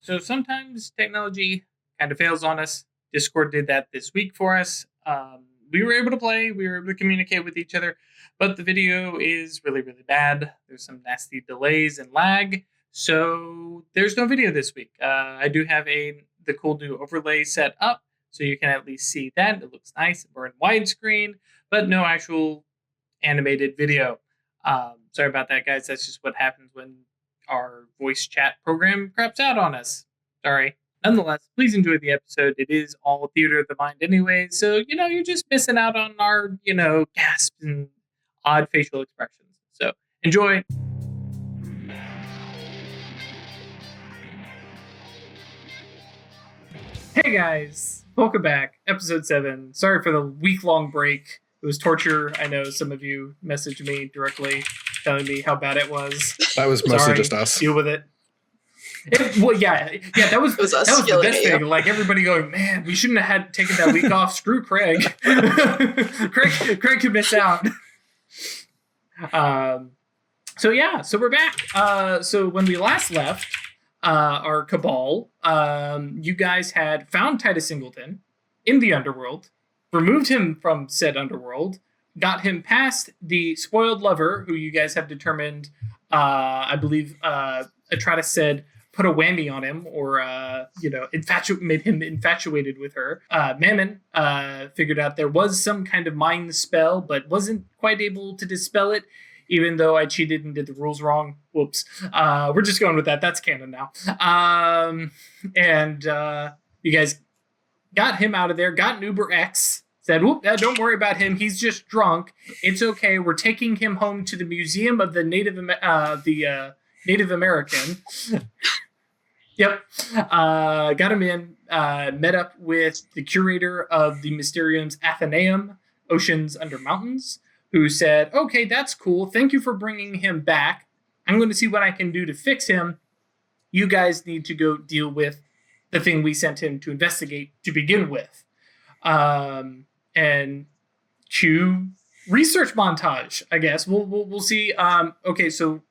So sometimes technology kind of fails on us. Discord did that this week for us. We were able to play, we were able to communicate with each other, but the video is really, really bad. There's some nasty delays and lag, so there's no video this week. I do have the cool new overlay set up, so you can at least see that. It looks nice. We're in widescreen, but no actual animated video. Sorry about that, guys. That's just what happens when our voice chat program craps out on us. Sorry. Nonetheless, please enjoy the episode. It is all theater of the mind anyway, so, you're just missing out on our, gasps and odd facial expressions. So, enjoy. Hey guys, welcome back. Episode 7. Sorry for the week-long break. It was torture. I know some of you messaged me directly telling me how bad it was. That was mostly just us. Deal with it. That was the best thing. Like, everybody going, man, we shouldn't have taken that week off. Screw Craig. Craig could miss out. So we're back. So when we last left our cabal, you guys had found Titus Singleton in the Underworld, removed him from said Underworld, got him past the spoiled lover, who you guys have determined, I believe, Atratus said, put a whammy on him, or made him infatuated with her. Mammon figured out there was some kind of mind spell, but wasn't quite able to dispel it, even though I cheated and did the rules wrong. Whoops. We're just going with that. That's canon now. You guys got him out of there, got an Uber X, said, whoop, don't worry about him. He's just drunk. It's okay. We're taking him home to the Museum of the Native American. Yep. Got him in, met up with the curator of the Mysterium's Athenaeum, Oceans Under Mountains, who said, okay, that's cool. Thank you for bringing him back. I'm going to see what I can do to fix him. You guys need to go deal with the thing we sent him to investigate to begin with. And cue research montage, I guess. We'll see. Okay, so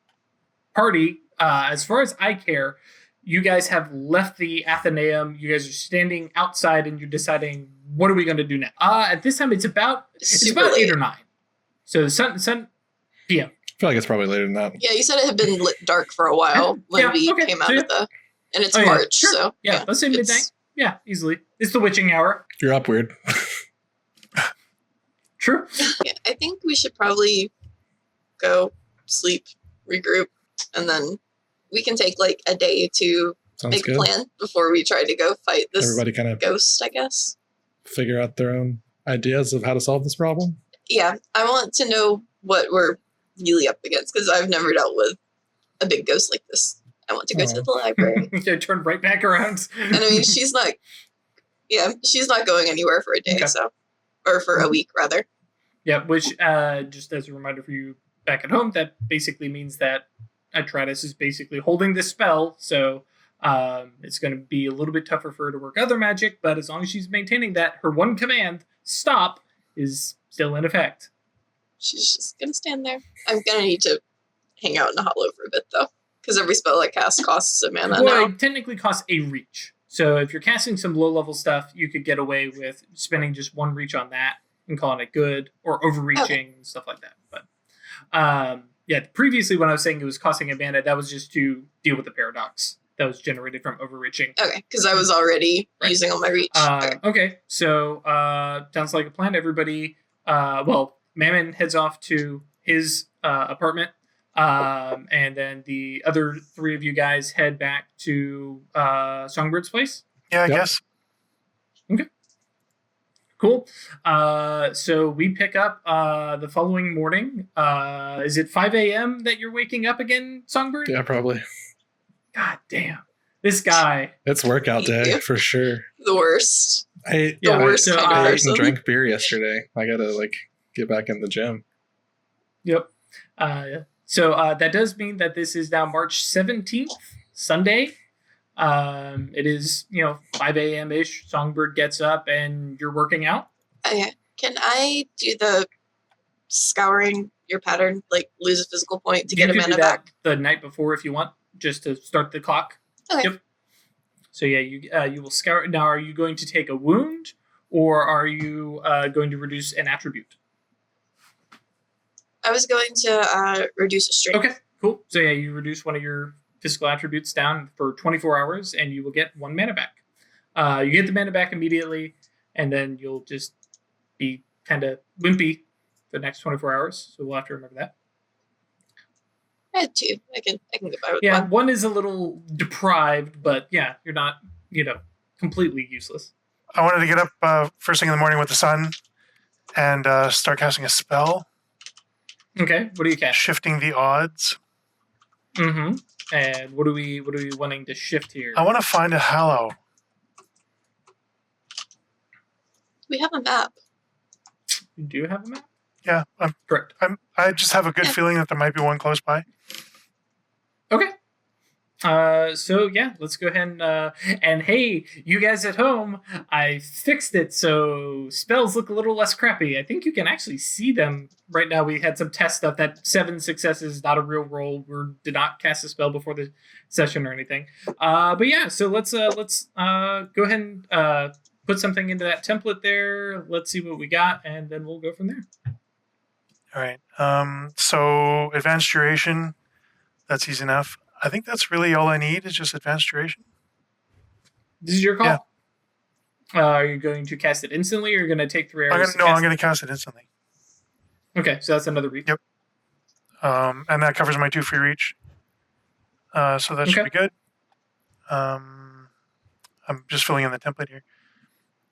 party, as far as I care, you guys have left the Athenaeum. You guys are standing outside and you're deciding, what are we going to do now? At this time, it's about 8 or 9. So the sun PM. I feel like it's probably later than that. Yeah, you said it had been lit dark for a while when we came out of the... And it's March, sure. so... Yeah, let's say midnight. Yeah, easily. It's the witching hour. You're up weird. True. Yeah, I think we should probably go, regroup, and then we can take like a day to make a plan before we try to go fight this ghost, I guess. Figure out their own ideas of how to solve this problem. Yeah, I want to know what we're really up against, because I've never dealt with a big ghost like this. I want to go to the library. Turn right back around. And I mean, she's not going anywhere for a day, or for a week, rather. Yeah, which, just as a reminder for you back at home, that basically means that Atratus is basically holding this spell, so it's going to be a little bit tougher for her to work other magic, but as long as she's maintaining that, her one command, stop, is still in effect. She's just going to stand there. I'm going to need to hang out in a hollow for a bit, though, because every spell I cast costs a mana now. It technically costs a reach. So if you're casting some low-level stuff, you could get away with spending just one reach on that and calling it good, or overreaching, and stuff like that. But previously when I was saying it was costing a mana, that was just to deal with the paradox that was generated from overreaching. Okay, because I was already using all my reach. Okay, so sounds like a plan. Everybody, Mammon heads off to his apartment, and then the other 3 of you guys head back to Songbird's place? Yeah, I guess. Okay. Cool. So we pick up the following morning. Is it 5 a.m. that you're waking up again, Songbird? Yeah, probably. God damn. This guy. It's workout day for sure. The worst. I ate and drank beer yesterday. I gotta get back in the gym. Yep. So that does mean that this is now March 17th, Sunday. It is, 5 a.m. ish. Songbird gets up and you're working out. Okay. Can I do the scouring your pattern, lose a physical point to get a mana back? The night before if you want, just to start the clock. Okay. Yep. So yeah, you will scour. Now, are you going to take a wound, or are you going to reduce an attribute? I was going to reduce a strength. Okay, cool. So yeah, you reduce one of your physical attributes down for 24 hours, and you will get 1 mana back. You get the mana back immediately, and then you'll just be kind of wimpy for the next 24 hours. So we'll have to remember that. I had 2. I can get by with 1. Yeah, 1 is a little deprived, but yeah, you're not, completely useless. I wanted to get up first thing in the morning with the sun and start casting a spell. Okay, what do you cast? Shifting the odds. Mm-hmm. And what are we wanting to shift here? I want to find a hallow. We have a map. You do have a map? Yeah, correct. I just have a good feeling that there might be one close by. Okay. So yeah, let's go ahead and hey, you guys at home, I fixed it so spells look a little less crappy. I think you can actually see them right now. We had some test stuff that 7 successes, not a real roll. We did not cast a spell before the session or anything. But yeah, so let's go ahead and put something into that template there. Let's see what we got, and then we'll go from there. All right. So advanced duration, that's easy enough. I think that's really all I need is just advanced duration. This is your call. Yeah. Are you going to cast it instantly, or are you going to take 3 hours? I'm going to cast it instantly. Okay, so that's another reach. Yep. And that covers my 2 free reach. So that should be good. I'm just filling in the template here.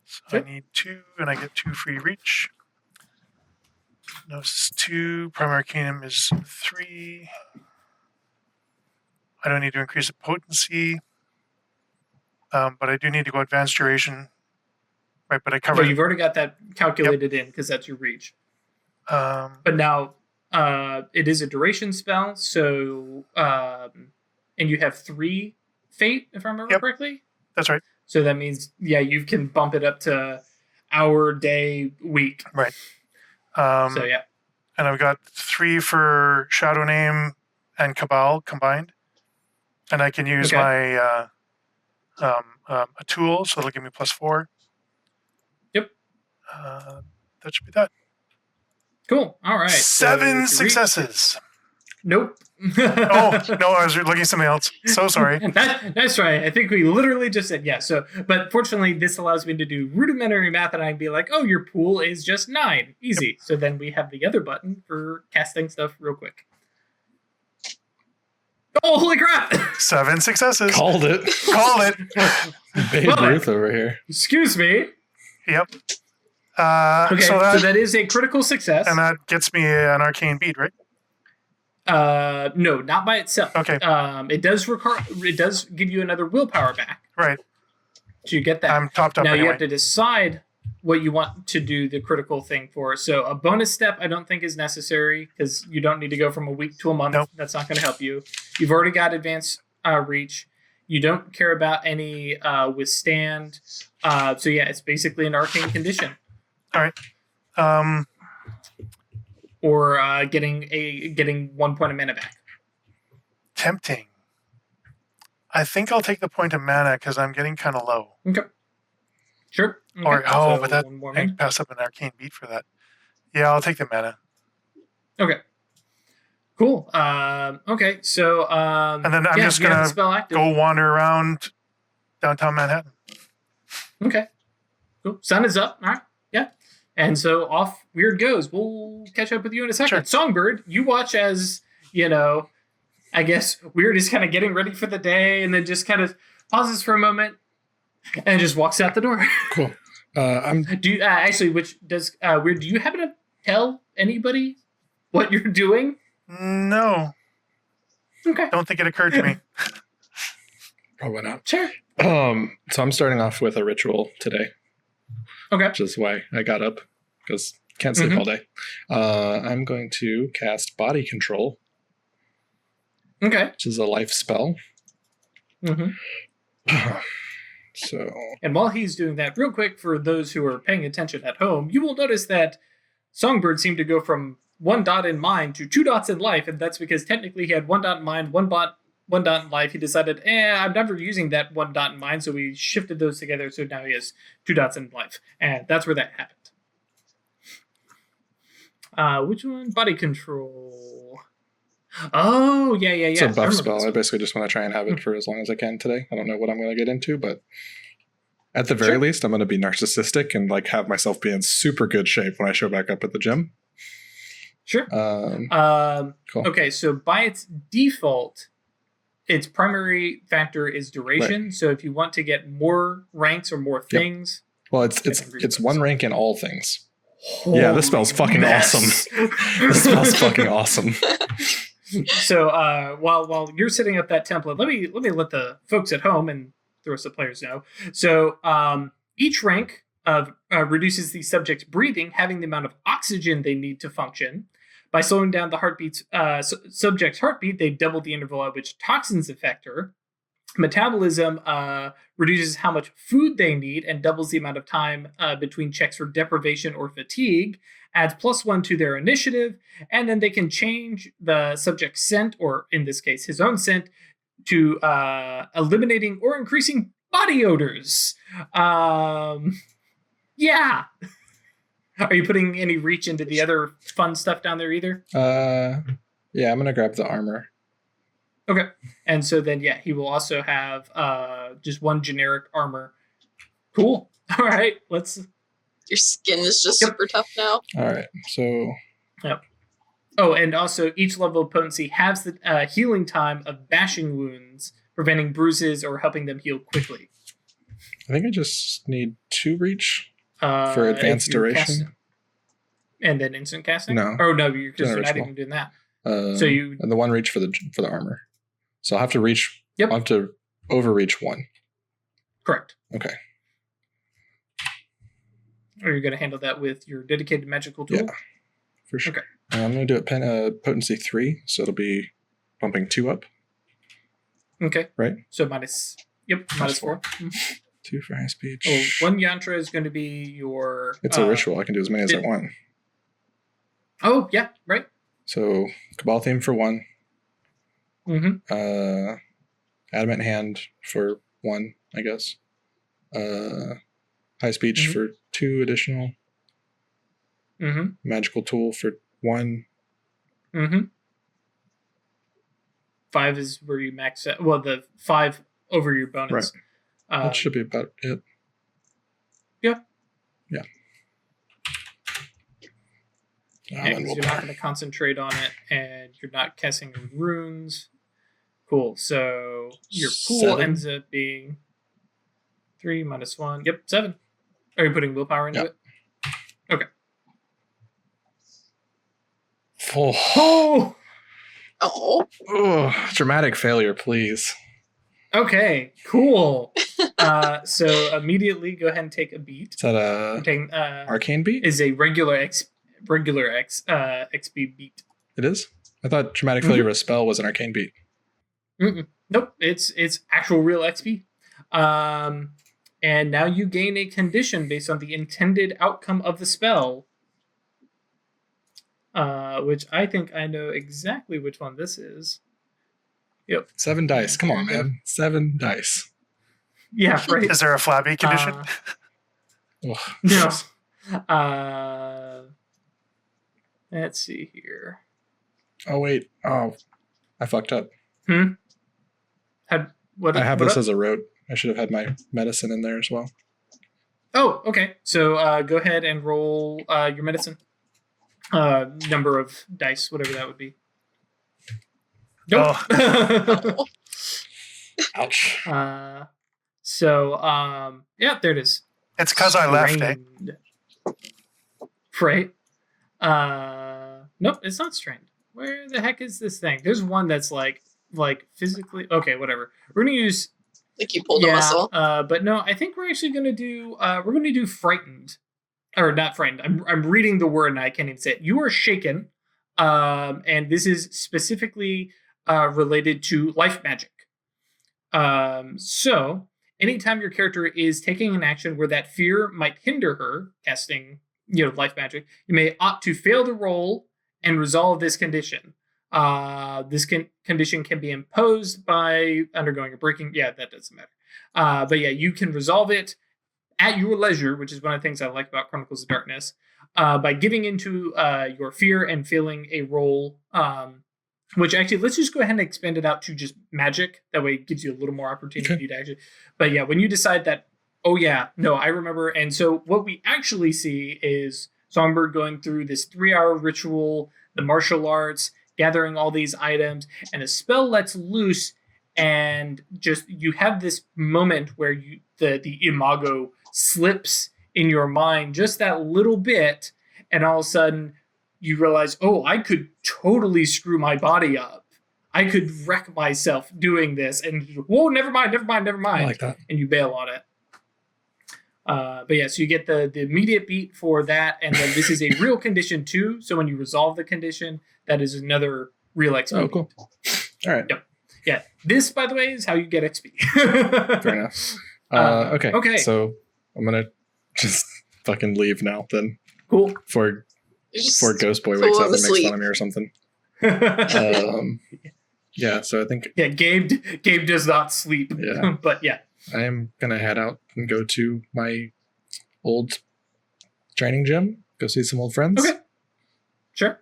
So I need 2, and I get 2 free reach. Gnosis 2. Primary Arcanum is 3. I don't need to increase the potency, but I do need to go advanced duration. Right, but I covered. But you've already got that calculated in because that's your reach. But now it is a duration spell, so and you have 3 fate, if I remember correctly. That's right. So that means you can bump it up to hour, day, week. Right. So yeah. And I've got 3 for Shadow Name and Cabal combined. And I can use my a tool, so it'll give me +4. Yep. That should be that. Cool. All right. 7 successes. Nope. Oh, no, I was looking at something else. So sorry. That's right. I think we literally just said so. But fortunately, this allows me to do rudimentary math, and I'd be like, oh, your pool is just 9. Easy. Yep. So then we have the other button for casting stuff real quick. Oh, holy crap! 7 successes. Called it. Babe Ruth over here. Excuse me. Yep. Okay, so that is a critical success. And that gets me an arcane bead, right? No, not by itself. Okay. It does give you another willpower back. Right. So you get that. I'm topped up now anyway. You have to decide what you want to do the critical thing for. So a bonus step I don't think is necessary because you don't need to go from a week to a month. Nope. That's not going to help you. You've already got advanced reach. You don't care about any withstand. So yeah, it's basically an arcane condition. All right. Or getting 1 point of mana back. Tempting. I think I'll take the point of mana because I'm getting kind of low. Okay. Sure. Okay. Or but that I pass up an arcane beat for that. Yeah, I'll take the mana. Okay. Cool. Okay. So and then I'm just gonna go wander around downtown Manhattan. Okay. Cool. Sun is up. All right. Yeah. And so off Weird goes. We'll catch up with you in a second. Sure. Songbird, you watch as, I guess Weird is kind of getting ready for the day and then just kind of pauses for a moment and just walks out the door. Cool. Do you Weird, do you happen to tell anybody what you're doing? No. Okay. Don't think it occurred to me. Probably not. Sure. So I'm starting off with a ritual today. Okay. Which is why I got up, because can't sleep all day. I'm going to cast Body Control. Okay. Which is a life spell. Mm-hmm. So. And while he's doing that, real quick, for those who are paying attention at home, you will notice that Songbird seemed to go from 1 dot in mind to 2 dots in life, and that's because technically he had 1 dot in mind, 1 dot one dot in life. He decided, I'm never using that one dot in mind, so we shifted those together, so now he has 2 dots in life. And that's where that happened. Which one? Body control. Oh, yeah. It's a buff spell. I basically just want to try and have it for as long as I can today. I don't know what I'm going to get into, but at the very least, I'm going to be narcissistic and like have myself be in super good shape when I show back up at the gym. Sure. Cool. Okay, so by its default, its primary factor is duration. Right. So if you want to get more ranks or more things, well, it's 1 rank in all things. Holy this spell's fucking awesome. This spell's fucking awesome. So while you're setting up that template, let me let the folks at home and the rest of the players know. So each rank reduces the subject's breathing, having the amount of oxygen they need to function. By slowing down the subject's heartbeat, they double the interval at which toxins affect her. Metabolism reduces how much food they need and doubles the amount of time between checks for deprivation or fatigue, adds +1 to their initiative, and then they can change the subject's scent, or in this case, his own scent, to eliminating or increasing body odors. Yeah. Are you putting any reach into the other fun stuff down there either? Yeah, I'm going to grab the armor. Okay. And so then, he will also have just 1 generic armor. Cool. All right. Your skin is just super tough now. All right. So. Yep. Oh, and also each level of potency has the healing time of bashing wounds, preventing bruises or helping them heal quickly. I think I just need 2 reach for advanced duration. And then instant casting? No. Oh, no, you're not even doing that. And the 1 reach for the armor. So I'll have to reach. Yep. I'll have to overreach 1. Correct. Okay. Are you going to handle that with your dedicated magical tool? Yeah, for sure. Okay. I'm going to do it potency 3, so it'll be bumping 2 up. Okay. Right? So minus 4. 2 for high speed. Oh, 1 yantra is going to be your... It's a ritual. I can do as many as I want. Oh, yeah, right. So, Cabal theme for 1. Mm-hmm. Adamant hand for 1, I guess. High speech for 2 additional. Mm-hmm. Magical tool for 1. Mm-hmm. 5 is where you max out. Well, the 5 over your bonus. Right. That should be about it. Yeah. Yeah. You're not going to concentrate on it, and you're not casting runes. Cool. So your pool 7. ends up being 3 minus 1. Yep, 7. Are you putting willpower into it? Okay. Oh. Oh. Dramatic failure, please. Okay, cool. So immediately go ahead and take a beat. Is that a arcane beat? Is a regular XP beat. It is? I thought dramatic failure of a spell was an arcane beat. Nope, it's actual real XP. And now you gain a condition based on the intended outcome of the spell. Which I think I know exactly which one this is. Yep. 7 dice. Come on, man. 7 dice. Yeah, right. Is there a flabby condition? No. Let's see here. Oh, wait. Oh, I fucked up. I have this as a rote. I should have had my medicine in there as well. Oh, okay. So go ahead and roll your medicine. Number of dice, whatever that would be. Nope. Oh. Ouch. Yeah, there it is. It's because I left, eh? Right. Nope, it's not strained. Where the heck is this thing? There's one that's like physically. Okay, whatever. We're gonna use. Like you pulled a muscle. But no, I think we're actually gonna do. We're gonna do frightened, or not frightened. I'm reading the word and I can't even say it. You are shaken, and this is specifically related to life magic. So anytime your character is taking an action where that fear might hinder her casting, life magic, you may opt to fail the roll and resolve this condition. This condition can be imposed by undergoing a breaking. Yeah, that doesn't matter. But yeah, you can resolve it at your leisure, which is one of the things I like about Chronicles of Darkness, by giving into your fear and failing a roll. Which actually, let's just go ahead and expand it out to just magic. That way it gives you a little more opportunity to actually. But yeah, when you decide that, oh yeah, no, I remember. And so what we actually see is Songbird going through this 3-hour ritual, the martial arts, gathering all these items, and a spell lets loose, and just you have this moment where the imago slips in your mind just that little bit, and all of a sudden you realize, oh, I could totally screw my body up. I could wreck myself doing this, and whoa, never mind. I like that. And you bail on it. But yeah, so you get the immediate beat for that, and then this is a real condition too. So when you resolve the condition, that is another real XP. Oh, cool. All right. Yep. Yeah. This, by the way, is how you get XP. Fair enough. Okay. So I'm gonna just fucking leave now then. Cool. Before Ghost Boy wakes up and makes fun of me or something. Yeah. So I think. Yeah, Gabe does not sleep. Yeah. But yeah. I am gonna head out and go to my old training gym. Go see some old friends. Okay. Sure.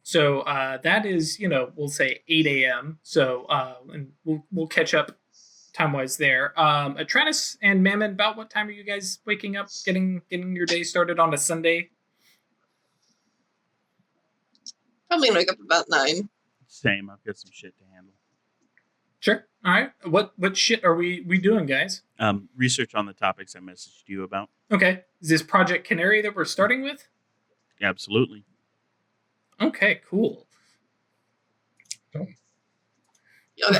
So that is, we'll say 8 a.m. So and we'll catch up time-wise there. Atrantis and Mammon, about what time are you guys waking up, getting your day started on a Sunday? Probably wake up about 9. Same. I've got some shit to handle. Sure. All right. What shit are we doing, guys? Research on the topics I messaged you about. Okay. Is this Project Canary that we're starting with? Absolutely. Okay, cool. Yeah,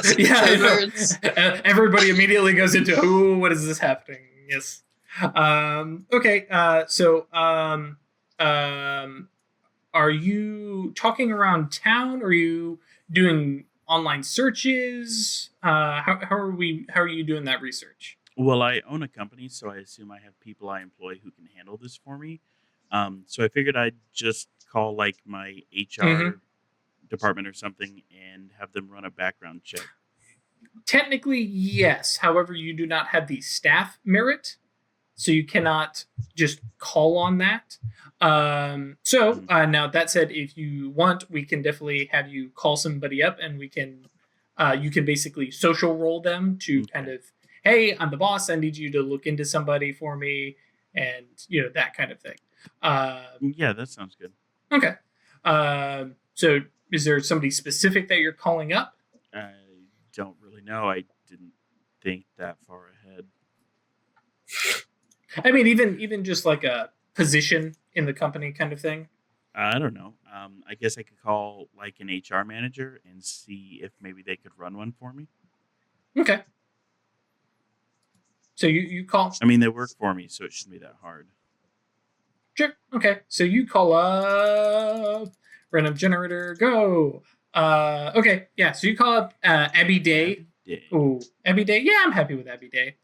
everybody immediately goes into, oh, what is this happening? Yes. Okay. So, are you talking around town? Are you doing online searches? How are you doing that research? Well, I own a company, so I assume I have people I employ who can handle this for me. So I figured I'd just call like my HR department or something and have them run a background check. Technically, yes. However, you do not have the staff merit, so you cannot just call on that. Now that said, if you want, we can definitely have you call somebody up, and we can, you can basically social roll them to kind of, hey, I'm the boss. I need you to look into somebody for me, and that kind of thing. Yeah, that sounds good. Okay. So is there somebody specific that you're calling up? I don't really know. I didn't think that far ahead. I mean, even just like a position in the company kind of thing. I don't know. I guess I could call like an HR manager and see if maybe they could run one for me. Okay. So you call. I mean, they work for me, so it shouldn't be that hard. Sure. Okay. So you call up random generator. Go. Okay. Yeah. So you call up Abby Day. Oh, Abby Day. Yeah, I'm happy with Abby Day.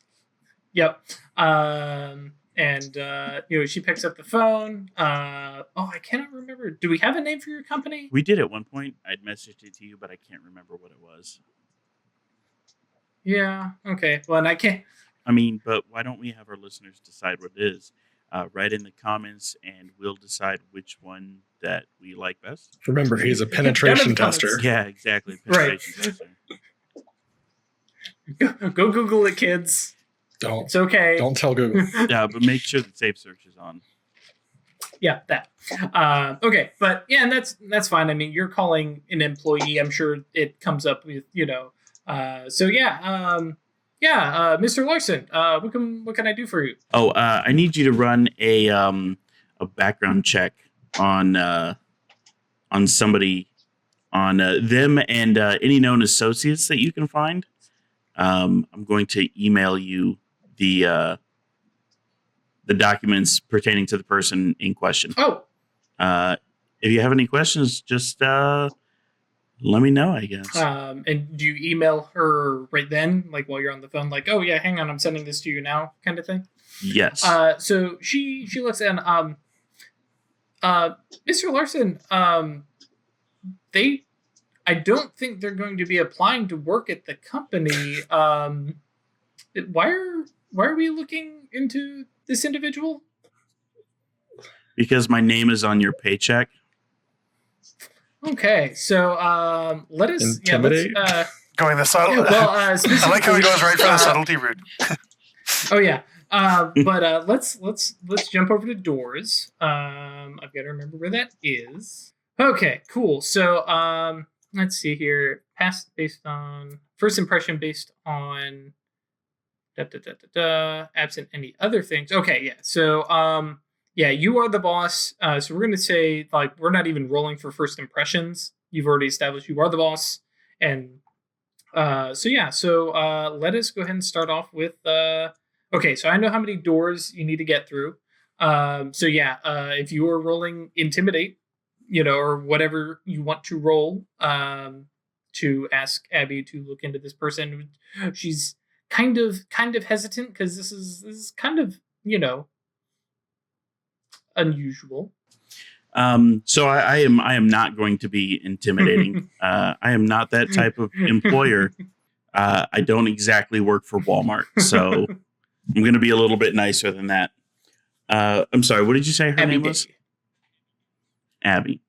Yep. She picks up the phone. I cannot remember. Do we have a name for your company? We did at one point. I'd messaged it to you, but I can't remember what it was. Yeah. Okay. Well, and I can't. I mean, but why don't we have our listeners decide what it is? Write in the comments, and we'll decide which one that we like best. Remember, he's a penetration tester. Yeah, exactly. Penetration tester. Go Google it, kids. Don't. It's okay. Don't tell Google. Yeah, but make sure that safe search is on. Yeah, that. Okay, but yeah, and that's fine. I mean, you're calling an employee. I'm sure it comes up with Mr. Larson, what can I do for you? Oh, I need you to run a background check on somebody, on them and any known associates that you can find. I'm going to email you the documents pertaining to the person in question. Oh. If you have any questions, just let me know, I guess. And do you email her right then, like while you're on the phone, like, oh yeah, hang on, I'm sending this to you now, kind of thing? Yes. So she looks and Mr. Larson, I don't think they're going to be applying to work at the company. Why are we looking into this individual? Because my name is on your paycheck. Okay, so let us intimidate. Going the subtle. Yeah, well, I like how he goes right for the subtlety route. Oh yeah, but let's jump over to doors. I've got to remember where that is. Okay, cool. So let's see here. Past based on first impression based on absent any other things. Okay, yeah. So yeah, you are the boss. So we're gonna say like we're not even rolling for first impressions. You've already established you are the boss, and so yeah. So let us go ahead and start off with. Okay, so I know how many doors you need to get through. So yeah, if you are rolling intimidate, or whatever you want to roll, to ask Abby to look into this person, she's kind of hesitant because this is kind of unusual. So I am not going to be intimidating. I am not that type of employer. I don't exactly work for Walmart, so I'm going to be a little bit nicer than that. I'm sorry. What did you say her name was? Abby.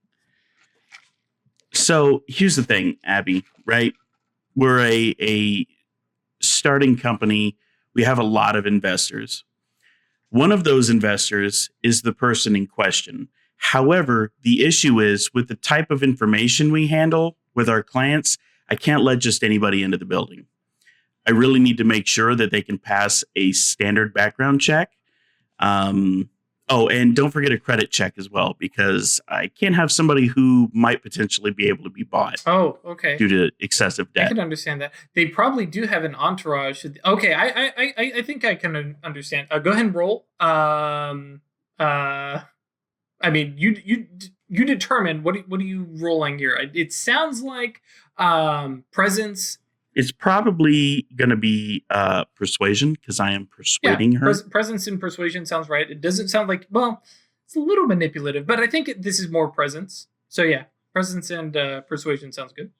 So here's the thing, Abby, right? We're a starting company. We have a lot of investors. One of those investors is the person in question. However, the issue is with the type of information we handle with our clients, I can't let just anybody into the building. I really need to make sure that they can pass a standard background check. And don't forget a credit check as well, because I can't have somebody who might potentially be able to be bought. Oh, okay. Due to excessive debt. I can understand that. They probably do have an entourage. Okay, I think I can understand. Go ahead and roll. I mean, you determine what are you rolling here? It sounds like presence. It's probably going to be persuasion because I am persuading her. Presence and persuasion sounds right. It doesn't sound like, well, it's a little manipulative, but I think this is more presence. So yeah, presence and persuasion sounds good.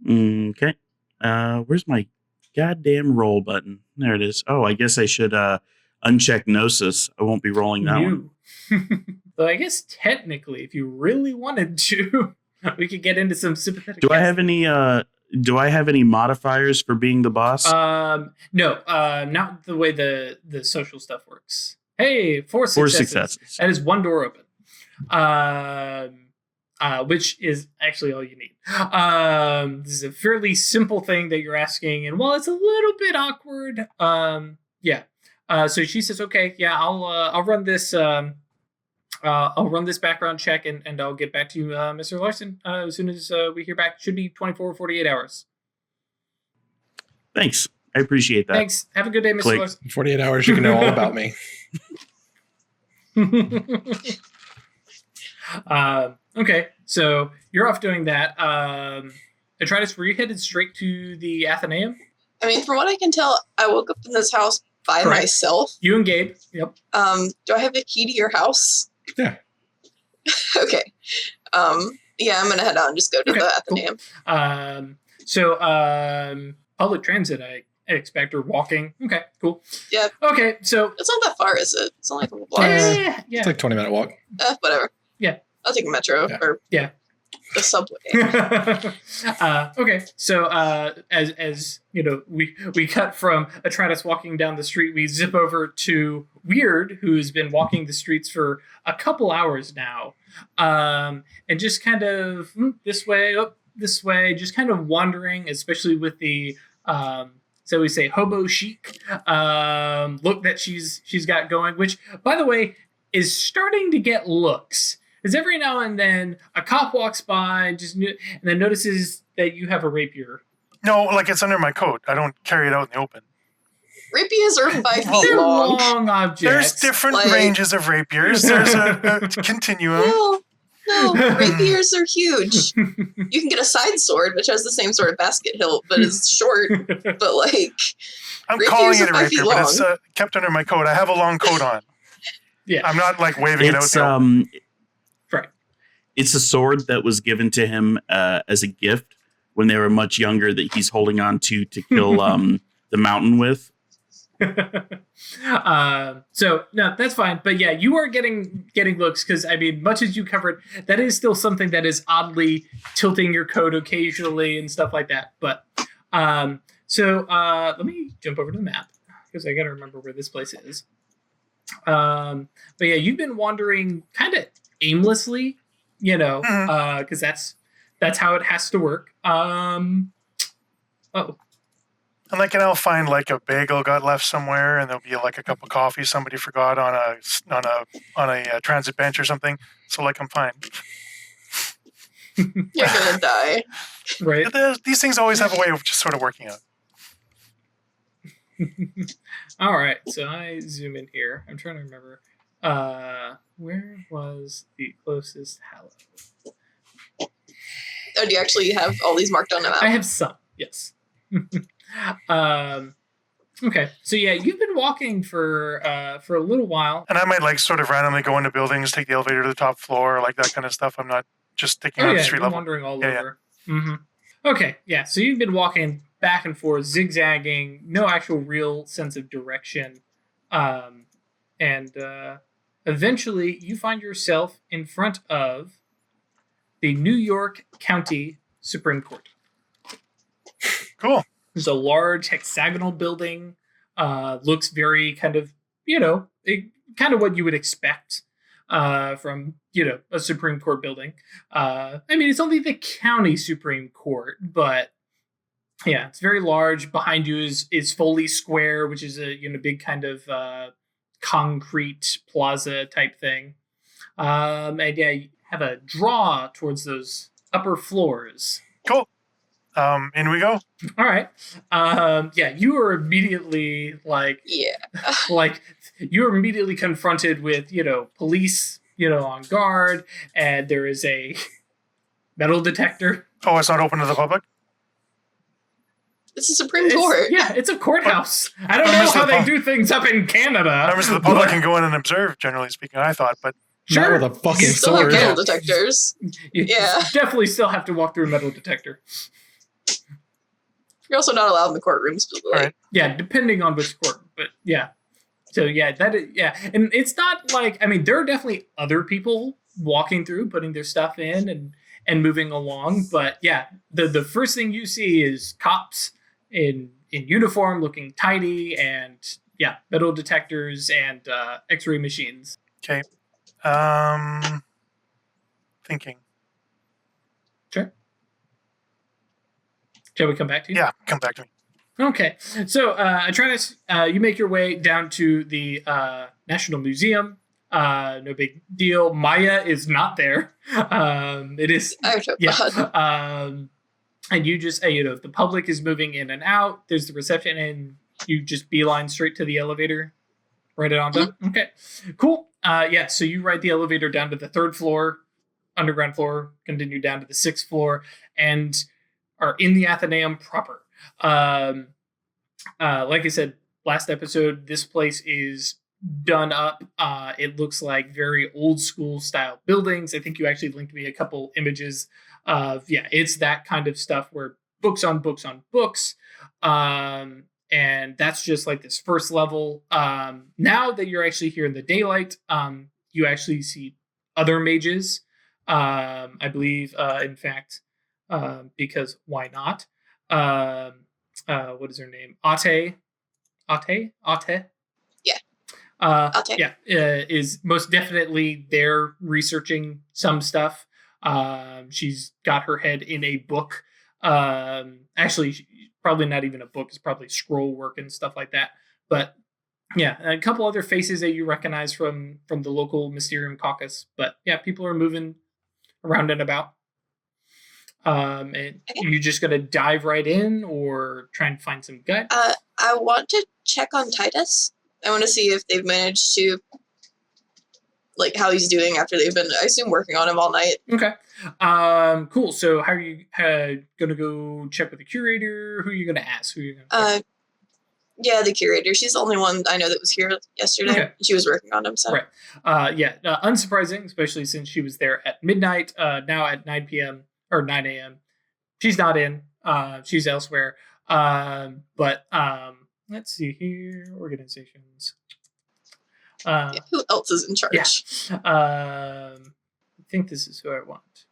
Okay. Where's my goddamn roll button? There it is. Oh, I guess I should uncheck Gnosis. I won't be rolling that one. So I guess technically, if you really wanted to, we could get into some sympathetic. Do I have any modifiers for being the boss? No, not the way the social stuff works. Hey, four successes. That is one door open. Which is actually all you need. This is a fairly simple thing that you're asking, and while it's a little bit awkward, yeah. So she says, "Okay, yeah, I'll run this. I'll run this background check, and I'll get back to you, Mr. Larson, as soon as we hear back. Should be 24 or 48 hours." Thanks. I appreciate that. Thanks. Have a good day, Mr. Larson. In 48 hours, you can know all about me. Okay, so you're off doing that. Atreides, were you headed straight to the Athenaeum? I mean, from what I can tell, I woke up in this house by myself. You and Gabe. Yep. Do I have a key to your house? Yeah. Okay. Yeah, I'm gonna head out and just go to the Athenaeum. Cool. So public transit, I expect, or walking. Okay, cool. Yeah. Okay, so it's not that far, is it? It's only a couple blocks. Yeah. It's like 20-minute walk. Whatever. Yeah. I'll take a metro or the subway. Okay, so as you know, we cut from Atreides walking down the street, we zip over to Weird, who's been walking the streets for a couple hours now, and just kind of this way, just kind of wandering, especially with the so we say hobo chic look that she's got going, which, by the way, is starting to get looks. Because every now and then a cop walks by and then notices that you have a rapier. No, like it's under my coat. I don't carry it out in the open. Rapiers are 5 feet They're long. long objects. There's different ranges of rapiers. There's a continuum. No, rapiers are huge. You can get a side sword, which has the same sort of basket hilt, but is short. But like, I'm calling it a rapier, but it's kept under my coat. I have a long coat on. Yeah, I'm not like waving it out. Right. It's a sword that was given to him as a gift when they were much younger that he's holding on to kill the mountain with. So no, that's fine. But yeah, you are getting looks because I mean, much as you covered, that is still something that is oddly tilting your coat occasionally and stuff like that. But so let me jump over to the map because I got to remember where this place is. But yeah, you've been wandering kind of aimlessly, because that's how it has to work. And like, and I'll find like a bagel got left somewhere, and there'll be like a cup of coffee somebody forgot on a transit bench or something. So like, I'm fine. You're gonna die, right? These things always have a way of just sort of working out. All right, so I zoom in here. I'm trying to remember. Where was the closest Hallow? Oh, do you actually have all these marked on the map? I have some, yes. Okay, so yeah, you've been walking for a little while, and I might like sort of randomly go into buildings, take the elevator to the top floor, like that kind of stuff. I'm not just sticking on the street level. Wandering all over. Yeah. Mm-hmm. Okay, yeah. So you've been walking back and forth, zigzagging, no actual real sense of direction, and eventually you find yourself in front of the New York County Supreme Court. Cool. There's a large hexagonal building. Looks very kind of, kind of what you would expect from, a Supreme Court building. I mean, it's only the county Supreme Court, but yeah, it's very large. Behind you is Foley Square, which is a big kind of concrete plaza type thing. And yeah, you have a draw towards those upper floors. Cool. In we go. All right. Yeah, you are immediately like you are immediately confronted with, police, on guard, and there is a metal detector. Oh, it's not open to the public? It's a Supreme Court. Yeah, it's a courthouse. I don't know how they do things up in Canada. Members of the public can go in and observe, generally speaking, I thought, but sure. Not with a fucking still sword. have metal detectors. You definitely still have to walk through a metal detector. You're also not allowed in the courtrooms. Right. Yeah, depending on which court, but yeah. So yeah, and it's not like, I mean, there are definitely other people walking through, putting their stuff in and moving along, but yeah, the first thing you see is cops in uniform, looking tidy, and yeah, metal detectors and X-ray machines. Okay. Thinking. Sure. Shall we come back to you? Yeah, come back to me. Okay. So, Atreus, you make your way down to the National Museum. No big deal. Maya is not there. It is. And you just, the public is moving in and out. There's the reception, and you just beeline straight to the elevator. Right it on down. Mm-hmm. Okay. Cool. Yeah. So you ride the elevator down to the 3rd floor, underground floor, continue down to the 6th floor, and are in the Athenaeum proper. Like I said last episode, this place is done up. It looks like very old school style buildings. I think you actually linked me a couple images of, it's that kind of stuff where books on books on books. And that's just like this first level. Now that you're actually here in the daylight, you actually see other mages. I believe, in fact, because why not? What is her name? Ate? Yeah. Yeah, is most definitely there researching some stuff. She's got her head in a book. Actually, probably not even a book. It's probably scroll work and stuff like that. But yeah, a couple other faces that you recognize from the local Mysterium Caucus. But yeah, people are moving around and about. And you're just gonna dive right in, or try and find some gut? I want to check on Titus. I want to see if they've managed to, like, how he's doing after they've been, I assume, working on him all night. Okay. Cool. So how are you gonna go check with the curator? Who are you gonna ask? Yeah, the curator. She's the only one I know that was here yesterday. Okay. She was working on them. So. Right. Unsurprising, especially since she was there at midnight. Now at 9 p.m. or 9 a.m. She's not in. She's elsewhere. But let's see here. Organizations. Who else is in charge? Yeah. I think this is who I want.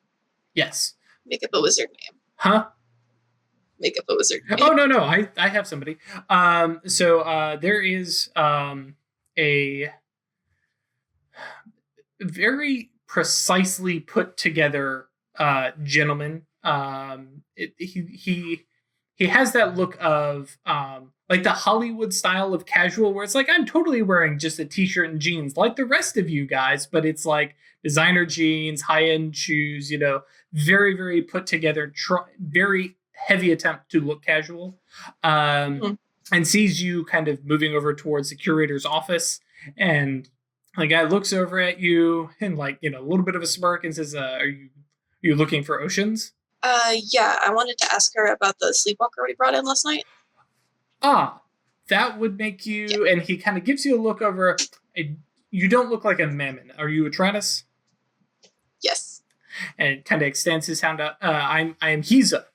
Yes. Make up a wizard name. Huh? Make up a wizard name. Oh, no. I have somebody. So there is a very precisely put together gentleman. He has that look of like the Hollywood style of casual, where it's like, I'm totally wearing just a t-shirt and jeans like the rest of you guys, but it's like designer jeans, high-end shoes, very, very put together, very heavy attempt to look casual, and sees you kind of moving over towards the curator's office, and the guy looks over at you and a little bit of a smirk and says, are you looking for Oceans? Yeah, I wanted to ask her about the sleepwalker we brought in last night. That would make you, and he kind of gives you a look over. You don't look like a mammon. Are you a Tratus? Yes. And kind of extends his hand out. I am Hiza,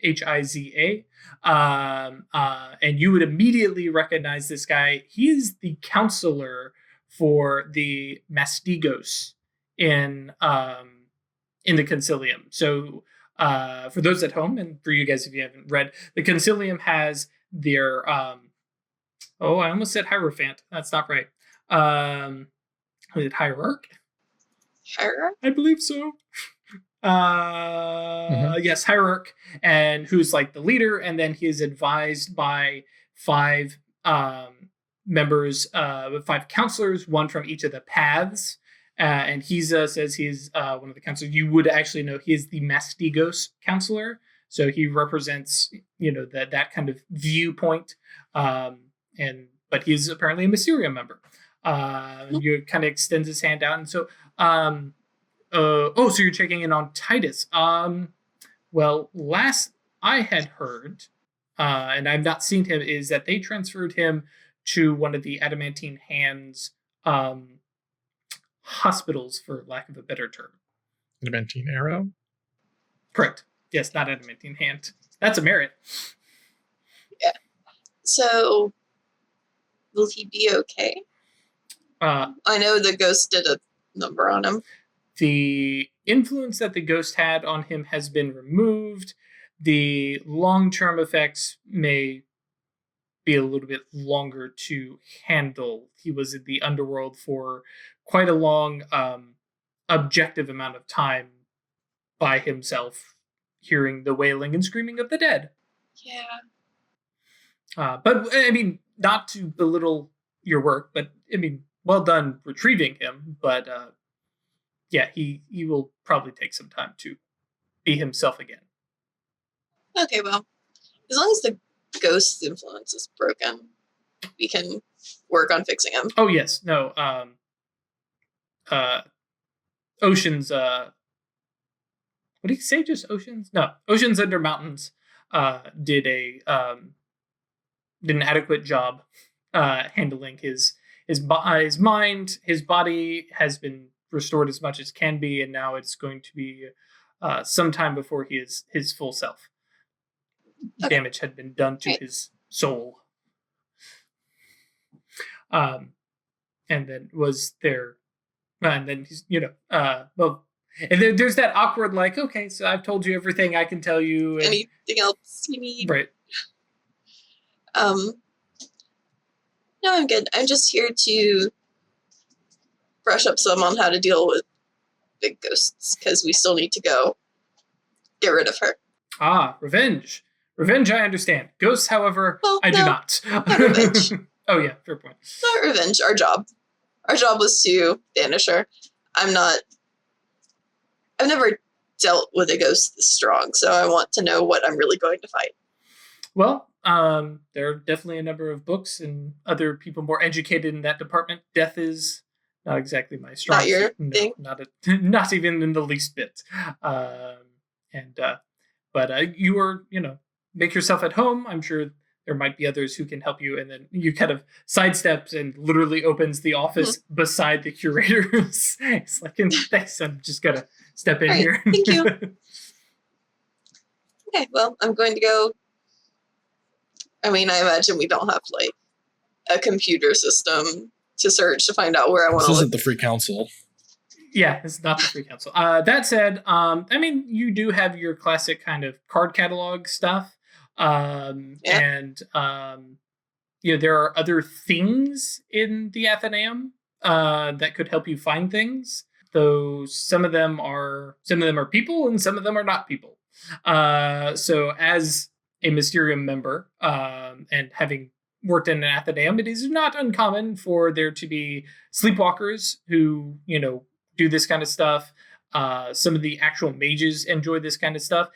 Hiza. And you would immediately recognize this guy. He is the counselor for the Mastigos in the Concilium. So for those at home, and for you guys if you haven't read, the Concilium has their I almost said Hierophant. That's not right. Is it Hierarch? Hierarch? I believe so. Yes, Hierarch, and who's like the leader, and then he is advised by 5 members, 5 counselors, one from each of the paths. And Hiza says he's one of the counselors. You would actually know he is the Mastigos counselor, so he represents that kind of viewpoint. But he's apparently a Mysteria member. You kind of extends his hand out, and so so you're checking in on Titus. Well, last I had heard, and I've not seen him, is that they transferred him to one of the Adamantine Hands hospitals, for lack of a better term. Adamantine Arrow? Correct. Yes, not Adamantine Hand. That's a merit. Yeah. So, will he be okay? I know the ghost did a number on him. The influence that the ghost had on him has been removed. The long-term effects may be a little bit longer to handle. He was in the Underworld for quite a long objective amount of time by himself, hearing the wailing and screaming of the dead. Yeah. But I mean, not to belittle your work, but I mean, well done retrieving him. But yeah, he will probably take some time to be himself again. Okay, well, as long as the ghost's influence is broken, we can work on fixing him. Oh yes, no. Oceans. What did he say? Just Oceans? No, Oceans Under Mountains did an adequate job handling his mind. His body has been restored as much as can be, and now it's going to be some time before he is his full self. Okay. Damage had been done to his soul. And then was there, and then he's, and there's that awkward, like, okay, so I've told you everything I can tell you. And, anything else you need? Right. No, I'm good. I'm just here to brush up some on how to deal with big ghosts, because we still need to go get rid of her. Revenge. Revenge, I understand. Ghosts, however, I do not. Not revenge. Oh, yeah, fair point. Not revenge. Our job was to banish her. I've never dealt with a ghost this strong, so I want to know what I'm really going to fight. Well, there are definitely a number of books and other people more educated in that department. Death is not exactly my strong suit. Not your thing? Not even in the least bit. But you are, make yourself at home. I'm sure there might be others who can help you. And then you kind of sidesteps and literally opens the office beside the curators. It's like, thanks, I'm just going to step in here. Thank you. Okay, well, I'm going to go. I mean, I imagine we don't have like a computer system to search to find out where I want to look. This isn't the Free Council. Yeah, it's not the Free Council. That said, I mean, you do have your classic kind of card catalog stuff. And, there are other things in the Athenaeum that could help you find things. Though some of them are people and some of them are not people. So as a Mysterium member, and having worked in an Athenaeum, it is not uncommon for there to be sleepwalkers who, do this kind of stuff. Some of the actual mages enjoy this kind of stuff.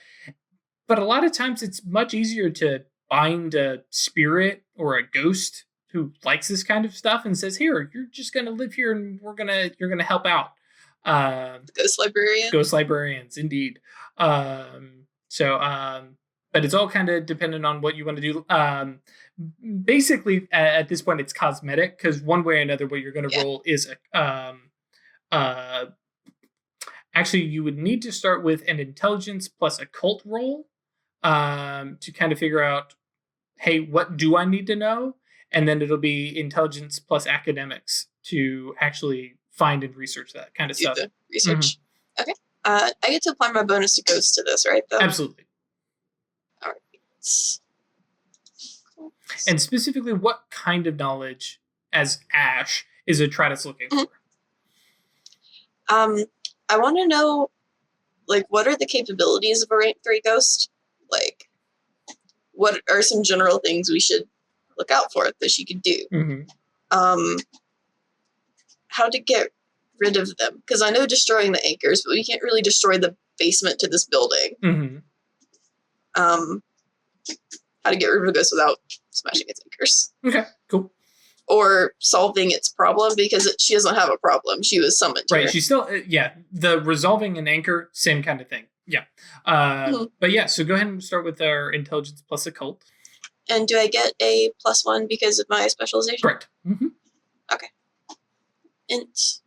But a lot of times it's much easier to bind a spirit or a ghost who likes this kind of stuff and says, here, you're just going to live here and you're going to help out. Ghost librarians. Ghost librarians, indeed. But it's all kind of dependent on what you want to do. Basically, at this point, it's cosmetic, because one way or another, what you're going to roll is actually, you would need to start with an intelligence plus occult roll to kind of figure out, hey, what do I need to know? And then it'll be intelligence plus academics to actually find and research that kind of stuff. Research. Mm-hmm. Okay. I get to apply my bonus to ghost to this, right? Though? Absolutely. All right. Cool. And specifically, what kind of knowledge, as Ash, is Atratus looking for? I want to know, like, what are the capabilities of a rank 3 ghost? Like, what are some general things we should look out for that she could do? Mm-hmm. How to get rid of them? Because I know destroying the anchors, but we can't really destroy the basement to this building. Mm-hmm. How to get rid of a ghost without smashing its anchors? Okay, cool. Or solving its problem, because she doesn't have a problem. She was summoned here. Right, she's still, the resolving an anchor, same kind of thing. Yeah. But yeah, so go ahead and start with our intelligence plus occult. And do I get a +1 because of my specialization? Correct. Mm-hmm. Okay. Int.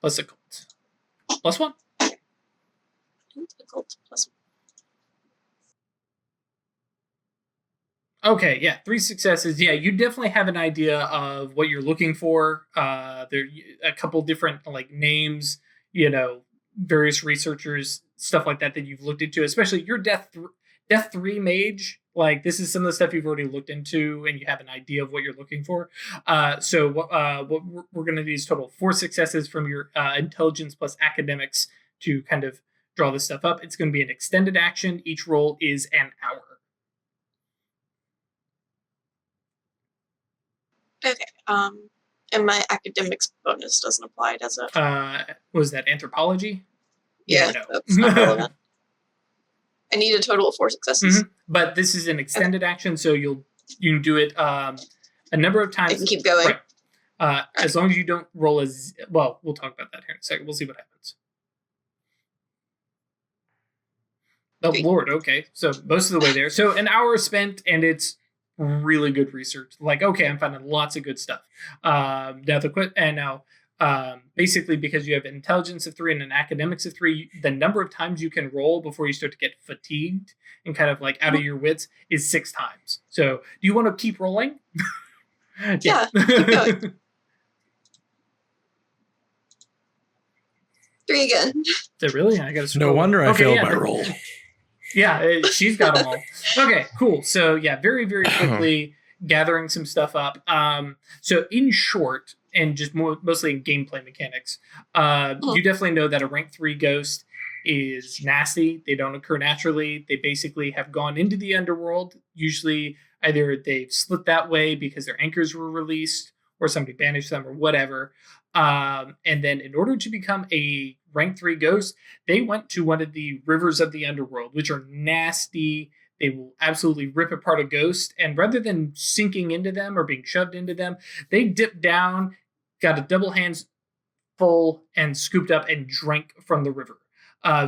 Plus occult. +1. Okay. Int occult +1. Okay, yeah, 3 successes. Yeah, you definitely have an idea of what you're looking for. There a couple different names, various researchers, stuff like that you've looked into. Especially your Death 3 mage. Like, this is some of the stuff you've already looked into, and you have an idea of what you're looking for. So what we're going to do is total 4 successes from your intelligence plus academics to kind of draw this stuff up. It's going to be an extended action. Each roll is an hour. Okay. And my academics bonus doesn't apply, does it? Was that anthropology? Yeah, no. That's not relevant. I need a total of 4 successes. Mm-hmm. But this is an extended action, so you can do it a number of times. I can keep going. Right. As long as you don't roll well, we'll talk about that here in a second. We'll see what happens. Oh, Lord, okay. So most of the way there. So an hour spent, and it's really good research. Like, okay, I'm finding lots of good stuff. Basically, because you have intelligence of 3 and an academics of 3, the number of times you can roll before you start to get fatigued and kind of out of your wits is 6 times. So do you want to keep rolling? Yeah, keep going. 3 again. Is it really? I got to No wonder I failed my roll. Yeah, she's got them all. Okay, cool. So yeah, very, very quickly gathering some stuff up. So in short, and just mostly in gameplay mechanics, you definitely know that a rank 3 ghost is nasty. They don't occur naturally. They basically have gone into the underworld. Usually either they've slipped that way because their anchors were released or somebody banished them or whatever. And then in order to become a rank 3 ghost, they went to one of the rivers of the underworld, which are nasty. They will absolutely rip apart a ghost. And rather than sinking into them or being shoved into them, they dipped down, got a double hands full, and scooped up and drank from the river.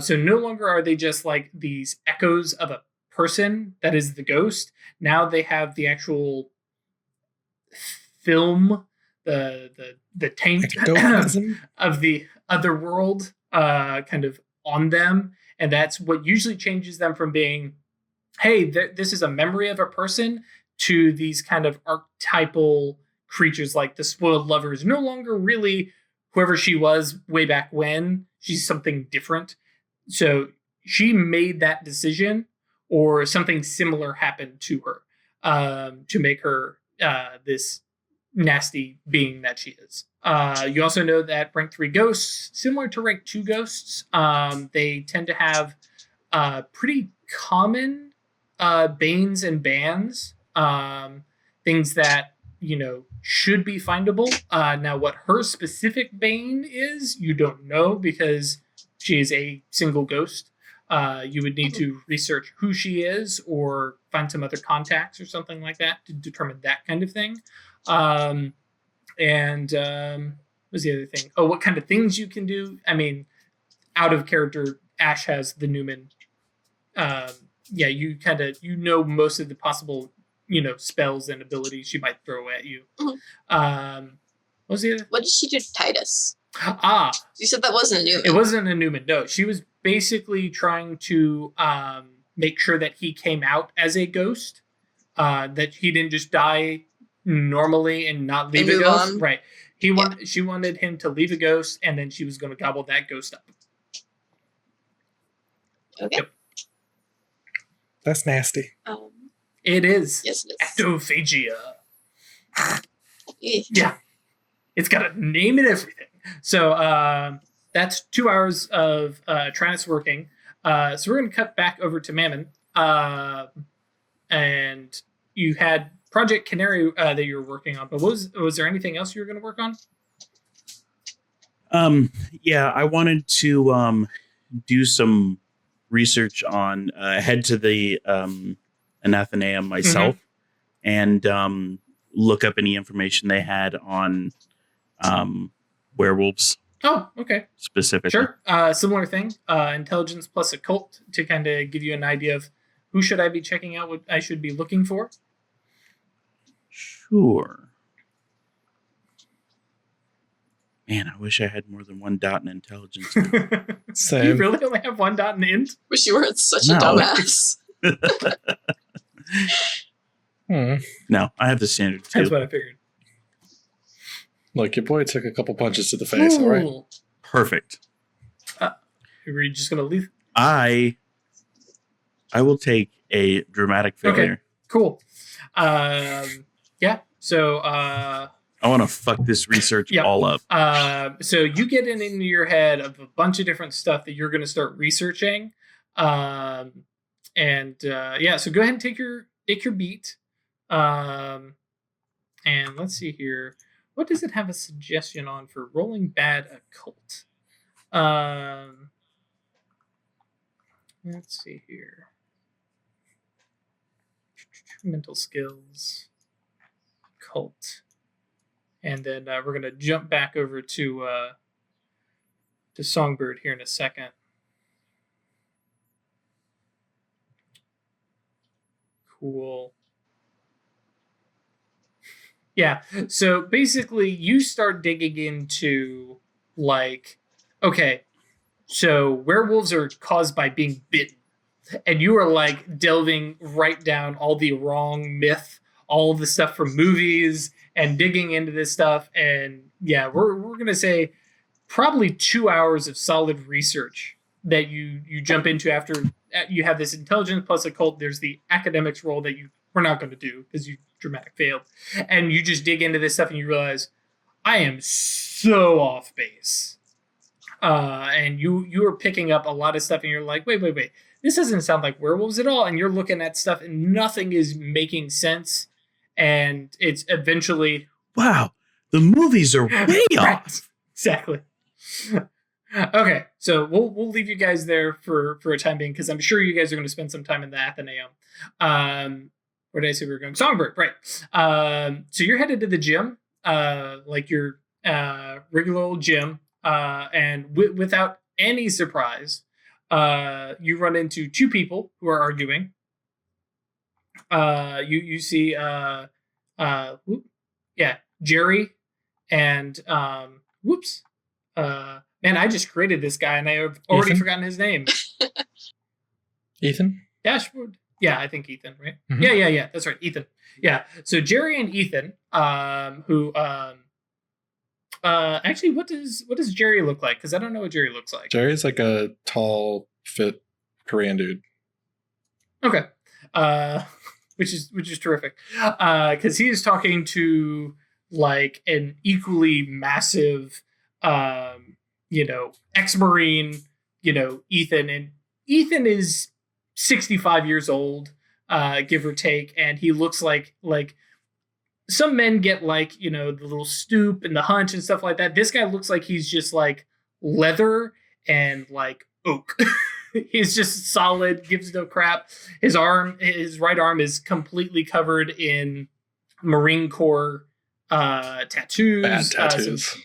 So no longer are they just like these echoes of a person that is the ghost. Now they have the actual film, the taint of the other world kind of on them, and that's what usually changes them from being, hey, this is a memory of a person, to these kind of archetypal creatures like the spoiled lover is no longer really whoever she was way back when. She's something different. So she made that decision, or something similar happened to her to make her this nasty being that she is. You also know that rank 3 ghosts, similar to rank 2 ghosts, they tend to have pretty common banes and bans, things that should be findable. Now, what her specific bane is, you don't know, because she is a single ghost. You would need to research who she is, or find some other contacts or something like that to determine that kind of thing. What's the other thing? Oh, what kind of things you can do? I mean, out of character, Ash has the Newman. You know most of the possible spells and abilities she might throw at you. What was the other? What did she do to Titus? You said that wasn't a Newman. It wasn't a Newman. No, she was basically trying to make sure that he came out as a ghost, that he didn't just die normally and not leave a ghost. On. Right. She wanted him to leave a ghost, and then she was going to gobble that ghost up. Okay. Yep. That's nasty. It is. Yes, it is. Ectophagia. Yeah. It's got a name and everything. So that's 2 hours of Trinus working. So we're going to cut back over to Mammon. And you had Project Canary that you were working on, but was there anything else you were going to work on? Yeah, I wanted to do some research on head to the Anathenaeum myself, and look up any information they had on werewolves. Oh, okay. Specifically. Sure. Similar thing. Intelligence plus occult to kind of give you an idea of who should I be checking out, what I should be looking for. Sure. Man, I wish I had more than 1 dot in intelligence. Same. You really only have 1 dot in int? Wish you weren't such a dumbass. No, I have the standard 2. That's what I figured. Look, your boy took a couple punches to the face, all right? Perfect. Were you just going to leave? I will take a dramatic failure. Okay, cool. Yeah, so... I want to fuck this research all up. So you get into your head of a bunch of different stuff that you're going to start researching. So go ahead and take your beat. And let's see here. What does it have a suggestion on for rolling bad occult? Let's see here. Mental skills. Occult. And then we're going to jump back over to Songbird here in a second. Cool. Yeah, so basically you start digging into, like, okay, so werewolves are caused by being bitten. And you are, like, delving right down all the wrong myth, all of the stuff from movies, and digging into this stuff. And yeah, we're going to say probably 2 hours of solid research that you jump into after you have this intelligence plus occult. There's the academics role that we're not going to do because you dramatic failed. And you just dig into this stuff and you realize, I am so off base. And you are picking up a lot of stuff and you're like, wait. This doesn't sound like werewolves at all. And you're looking at stuff and nothing is making sense. And it's eventually... Wow, the movies are way off. Exactly. Okay, so we'll leave you guys there for a time being, because I'm sure you guys are going to spend some time in the Athenaeum. Where did I say we were going? Songbird, right. So you're headed to the gym, like your regular old gym, and without any surprise, you run into 2 people who are arguing. you see Jerry and man, I just created this guy and I have already Ethan? forgotten his name. Ethan? Dashboard. Yeah, I think Ethan, right? Mhm. Yeah. That's right, Ethan. Yeah. So Jerry and Ethan, actually, what does Jerry look like? Because I don't know what Jerry looks like. Jerry's like a tall, fit Korean dude. Okay. Which is terrific. Because he is talking to like an equally massive, ex-Marine, Ethan, and Ethan is 65 years old, give or take, and he looks like some men get like, the little stoop and the hunch and stuff like that. This guy looks like he's just like leather and like oak. He's just solid, gives no crap. His right arm is completely covered in Marine Corps tattoos. Bad tattoos.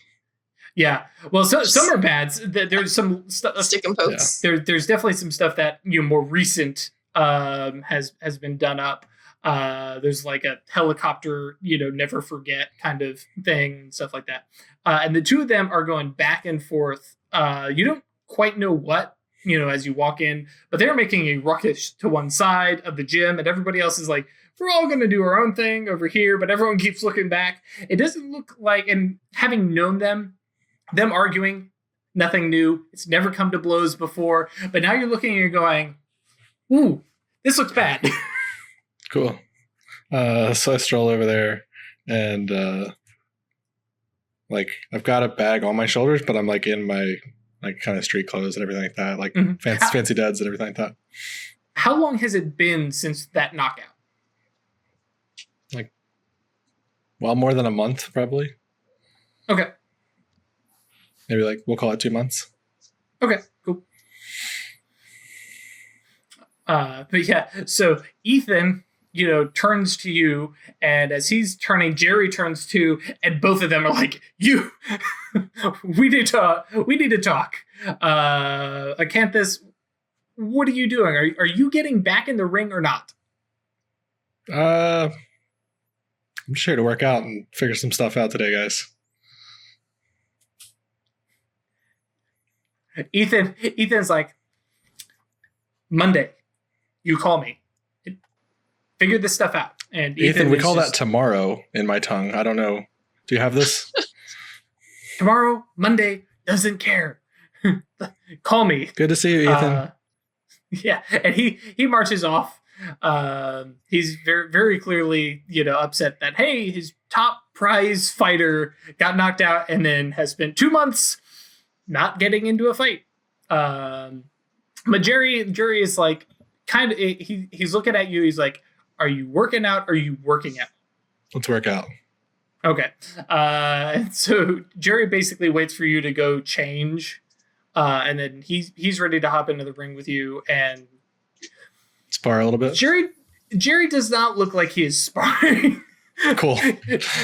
Yeah. Well, some are bad. There's some stuff. Stick and pokes. Yeah. There's definitely some stuff that more recent has been done up. There's like a helicopter, never forget kind of thing and stuff like that. And the two of them are going back and forth. You don't quite know what, as you walk in, but they're making a ruckus to one side of the gym, and everybody else is like, we're all going to do our own thing over here, but everyone keeps looking back. It doesn't look like, and having known them arguing, nothing new. It's never come to blows before, but now you're looking and you're going, ooh, this looks bad. Cool. So I stroll over there and I've got a bag on my shoulders, but I'm like in my like kind of street clothes and everything like that, like fancy duds and everything like that. How long has it been since that knockout? Well, more than a month, probably. Okay. Maybe we'll call it 2 months. Okay, cool. But yeah, so Ethan, turns to you, and as he's turning, Jerry turns to, and both of them are like, "You, we need to talk." Acanthus, what are you doing? Are you getting back in the ring or not? I'm just here to work out and figure some stuff out today, guys. Ethan's like, Monday, you call me. Figure this stuff out. And Ethan, we call that tomorrow in my tongue. I don't know. Do you have this? Tomorrow, Monday, doesn't care. Call me. Good to see you, Ethan. Yeah, and he marches off. He's very, very clearly, upset that, hey, his top prize fighter got knocked out and then has spent 2 months not getting into a fight. But Jerry is like, kind of, he's looking at you. He's like, are you working out? Or are you working out? Let's work out. Okay. So Jerry basically waits for you to go change. And then he's ready to hop into the ring with you and spar a little bit. Jerry does not look like he is sparring. Cool.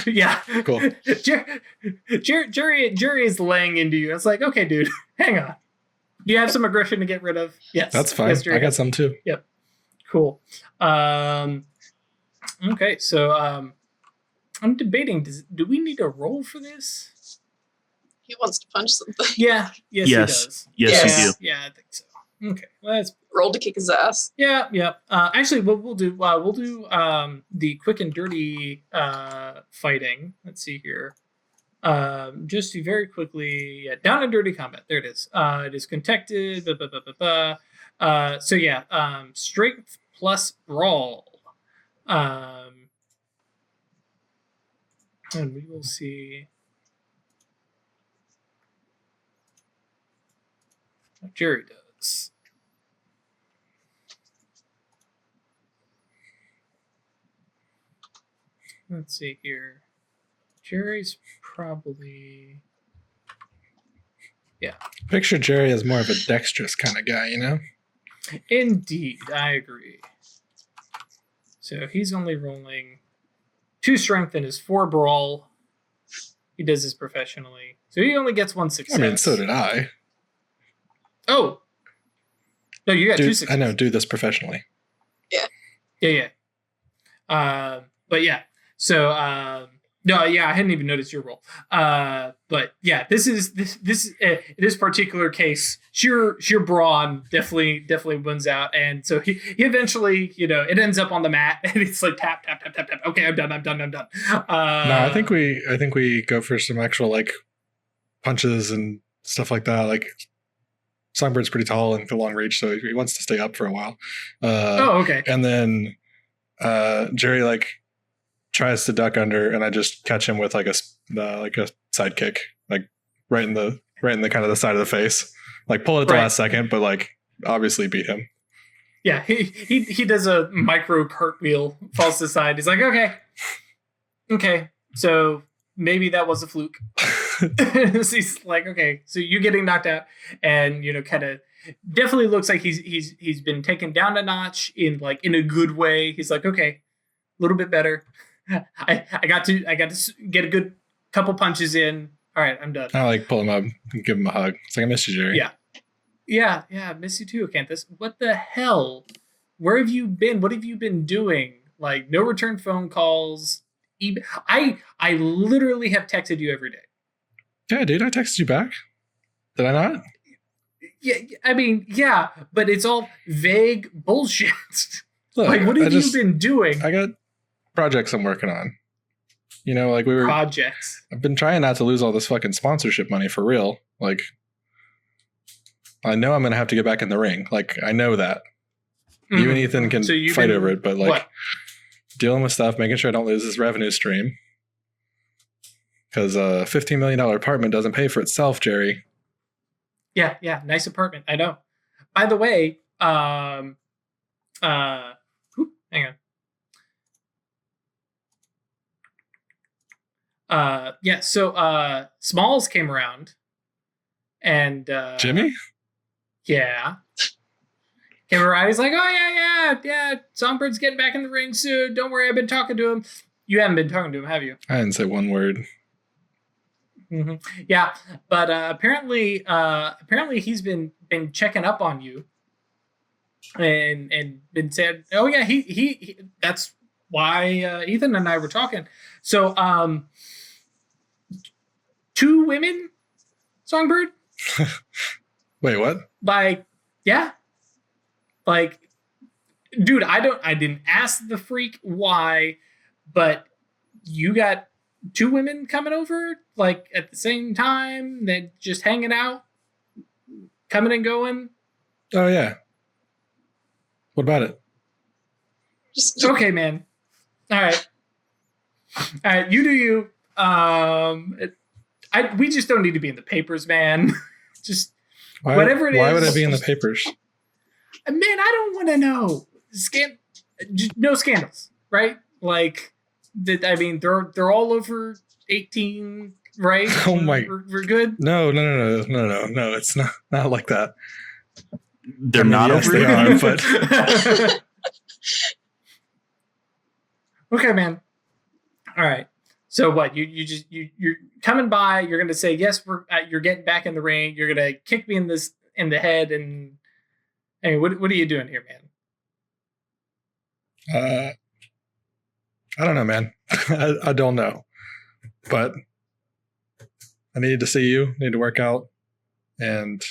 Yeah. Cool. Jerry is laying into you. It's like, okay, dude, hang on. Do you have some aggression to get rid of? Yes. That's fine. Yes, I got some too. Yep. Cool. Okay, so I'm debating, do we need a roll for this? He wants to punch something. Yeah. Yes, he does. Yes, you do. Yeah, I think so. Okay. Well, that's roll to kick his ass. Yeah. Actually, what we'll do the quick and dirty fighting. Let's see here. Just to very quickly, down and dirty combat. There it is. It is contacted. So yeah, strength plus brawl. And we will see what Jerry does. Let's see here. Jerry's probably... Yeah. Picture Jerry as more of a dexterous kind of guy, Indeed, I agree. So he's only rolling 2 strength and his 4 brawl. He does this professionally. So he only gets 1 success. I mean, so did I. Oh! No, you got 2 successes. I know, do this professionally. Yeah. Yeah. But yeah, so no, yeah, I hadn't even noticed your role. But yeah, this particular case, sheer brawn definitely wins out, and so he eventually, it ends up on the mat, and it's like tap tap tap tap tap. Okay, I'm done. No, I think we go for some actual like punches and stuff like that. Like Songbird's pretty tall and for long reach, so he wants to stay up for a while. Okay. And then Jerry like tries to duck under, and I just catch him with like a sidekick, like right in the kind of the side of the face. Like pull it at the last second, but like obviously beat him. Yeah, he does a micro cartwheel, falls to the side. He's like, okay, so maybe that was a fluke. He's like, okay, so you're getting knocked out, and kind of definitely looks like he's been taken down a notch in a good way. He's like, okay, a little bit better. I got to get a good couple punches in. All right, I'm done. I like pull him up and give him a hug. It's like, I miss you, Jerry. Yeah, I miss you too, Acanthus. What the hell? Where have you been? What have you been doing? Like, no return phone calls. I literally have texted you every day. Yeah, dude, I texted you back. Did I not? Yeah, I mean, yeah, but it's all vague bullshit. Look, like, what have you been doing? I got projects I'm working on. Like we were projects. I've been trying not to lose all this fucking sponsorship money for real. Like, I know I'm gonna have to get back in the ring. Like, I know that. Mm-hmm. You and Ethan can fight over it, but like dealing with stuff, making sure I don't lose this revenue stream. Because a $15 million apartment doesn't pay for itself, Jerry. Yeah, nice apartment. I know. By the way, hang on. So Smalls came around, and Jimmy? Yeah. Came around, he's like, oh yeah, Songbird's getting back in the ring soon. Don't worry, I've been talking to him. You haven't been talking to him, have you? I didn't say one word. Mm-hmm. Yeah, but apparently he's been checking up on you, and been said, oh yeah, he that's why Ethan and I were talking. So 2 women, Songbird. Wait, what? Like, yeah, like, dude, I didn't ask the freak why, but you got 2 women coming over, like, at the same time, that just hanging out, coming and going. Oh yeah. What about it? Okay, man. All right, you do you. We just don't need to be in the papers, man. Just whatever it is. Why would I be in the papers? Man, I don't want to know. No scandals, right? Like, I mean, they're all over 18, right? Oh my! We're good. No! It's not like that. They're not yes, over. They are, but okay, man. All right. So what? You're coming by. You're gonna say yes. You're getting back in the ring. You're gonna kick me in the head. And hey, what are you doing here, man? I don't know, man. I don't know, but I needed to see you. Need to work out, and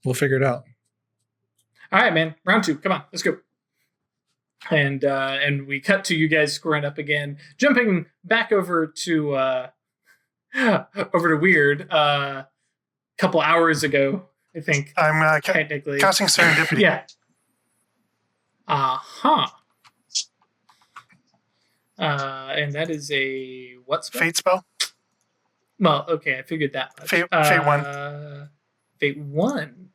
we'll figure it out. All right, man. Round 2. Come on, let's go. And we cut to you guys squaring up again, jumping back over to Weird. Couple hours ago, I think. I'm technically casting serendipity. Yeah. And that is a what spell? Fate spell. Well, okay, I figured that much. Fate 1. Fate 1.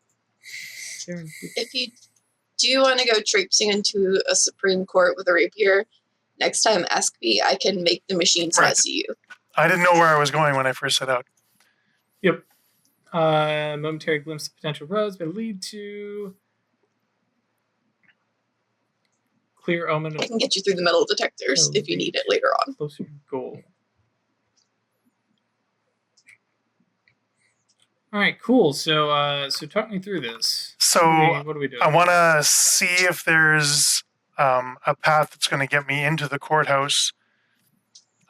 If you do want to go traipsing into a Supreme Court with a rapier, next time ask me. I can make the machines not see you. I didn't know where I was going when I first set out. Yep. Momentary glimpse of potential roads may lead to clear omen. I can get you through the metal detectors if you need it later on. Closer goal. All right, cool. So talk me through this. So what do we do? I want to see if there's a path that's going to get me into the courthouse,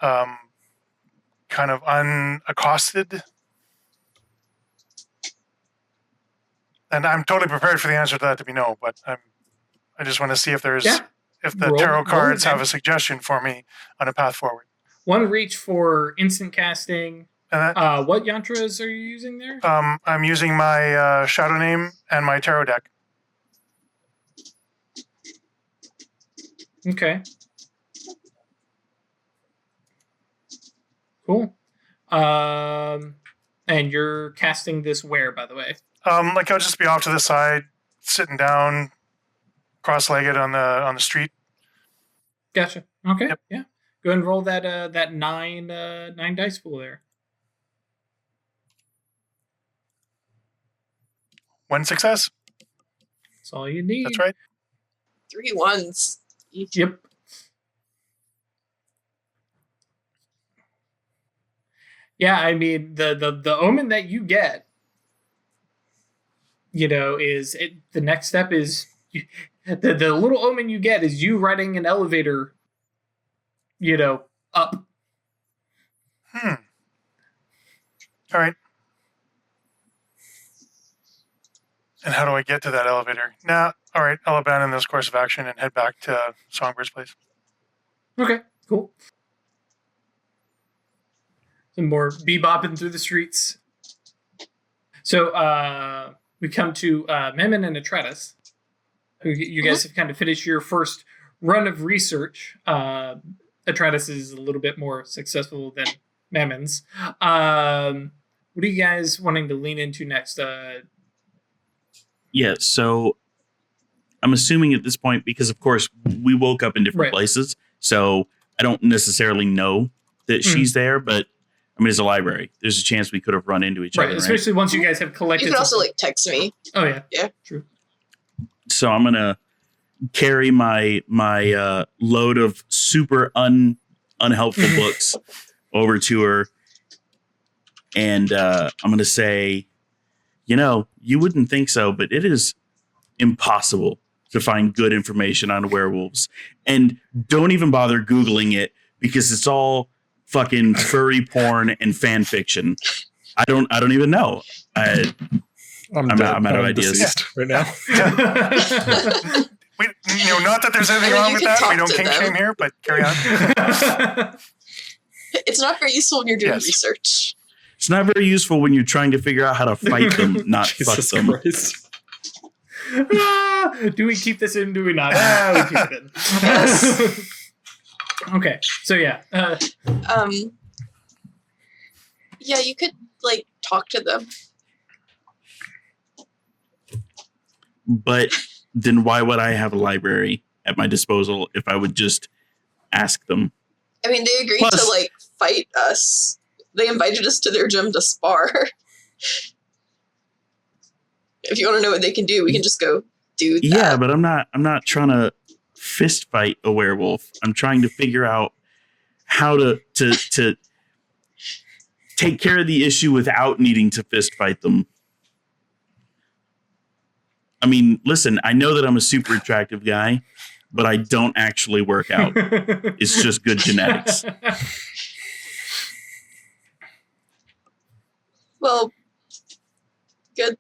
kind of unaccosted. And I'm totally prepared for the answer to that to be no, but I just want to see if there's if the tarot cards have a suggestion for me on a path forward. One reach for instant casting. What yantras are you using there? I'm using my shadow name and my tarot deck. Okay. Cool. And you're casting this where, by the way? Like I'll just be off to the side, sitting down, cross-legged on the street. Gotcha. Okay. Yep. Yeah. Go ahead and roll that nine dice pool there. 1 success. That's all you need. That's right. 3 ones. Yep. Yeah, I mean the omen that you get, is the next step is the little omen you get is you riding an elevator, up. All right. And how do I get to that elevator? All right, I'll abandon this course of action and head back to Songbird's place. Okay, cool. Some more bebopping through the streets. So we come to Memon and Atreides, who you guys have kind of finished your first run of research. Atreides is a little bit more successful than Memon's. What are you guys wanting to lean into next? Yeah, so I'm assuming at this point, because of course we woke up in different places, so I don't necessarily know that she's there, but I mean, it's a library. There's a chance we could have run into each other, right? Especially once you guys have collected. You could also text me. Oh yeah, yeah, true. So I'm gonna carry my load of super unhelpful books over to her, and I'm gonna say, you wouldn't think so, but it is impossible to find good information on werewolves, and don't even bother Googling it because it's all fucking furry porn and fan fiction. I don't even know. I'm out of ideas right now. Not that there's anything wrong with that. We don't kink shame here, but carry on. It's not very useful when you're doing research. It's not very useful when you're trying to figure out how to fight them, not fuck them. Do we keep this in? Do we not? We keep it in. Yes. Okay, so yeah. Yeah, you could talk to them. But then why would I have a library at my disposal if I would just ask them? I mean, they agreed to fight us. They invited us to their gym to spar. If you want to know what they can do, we can just go do that. Yeah, but I'm not trying to fist fight a werewolf. I'm trying to figure out how to take care of the issue without needing to fist fight them. I mean, listen, I know that I'm a super attractive guy, but I don't actually work out. It's just good genetics. Well, good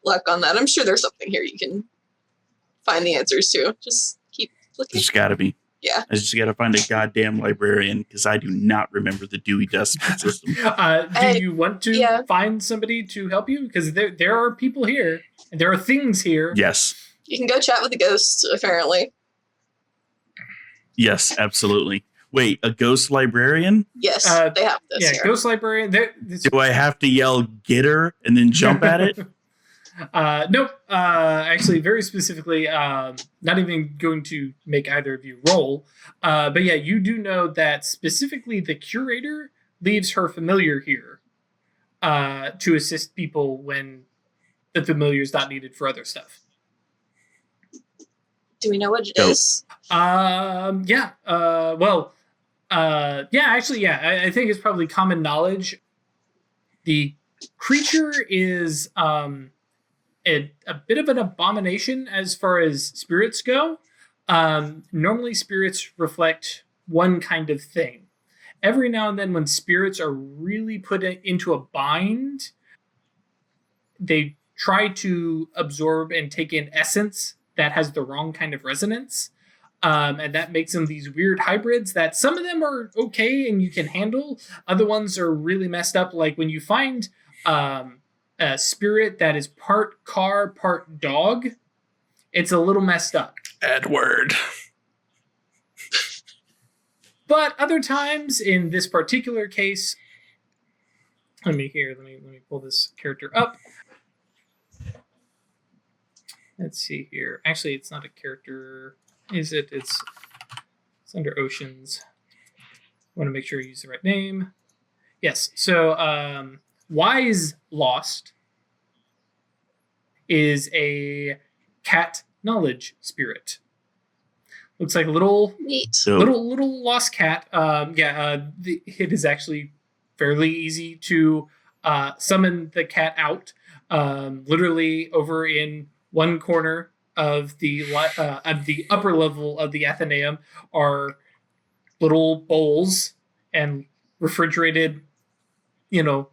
luck on that. I'm sure there's something here you can find the answers to. Just keep looking. There's got to be. Yeah. I just got to find a goddamn librarian because I do not remember the Dewey Decimal System. Do you want to find somebody to help you? Because there are people here and there are things here. Yes. You can go chat with the ghost, apparently. Yes, absolutely. Wait, a ghost librarian? Yes, they have this. Yeah, here. Ghost librarian. Do I have to yell "get her" and then jump at it? Nope. Actually, very specifically, not even going to make either of you roll. But yeah, you do know that specifically the curator leaves her familiar here to assist people when the familiar is not needed for other stuff. Do we know what it is? Yeah. Actually, I think it's probably common knowledge. The creature is a bit of an abomination as far as spirits go. Normally, spirits reflect one kind of thing. Every now and then, when spirits are really put into a bind, they try to absorb and take in essence that has the wrong kind of resonance. And that makes them these weird hybrids that some of them are okay and you can handle. Other ones are really messed up. Like when you find a spirit that is part car, part dog, it's a little messed up. Edward. But other times, in this particular case, let me pull this character up. Let's see here. Actually, it's not a character, is it? It's under Oceans. I want to make sure I use the right name. Yes. So, Wise Lost is a cat knowledge spirit. Looks like a little lost cat. It is actually fairly easy to summon the cat out. Literally over in one corner of the upper level of the Athenaeum are little bowls and refrigerated,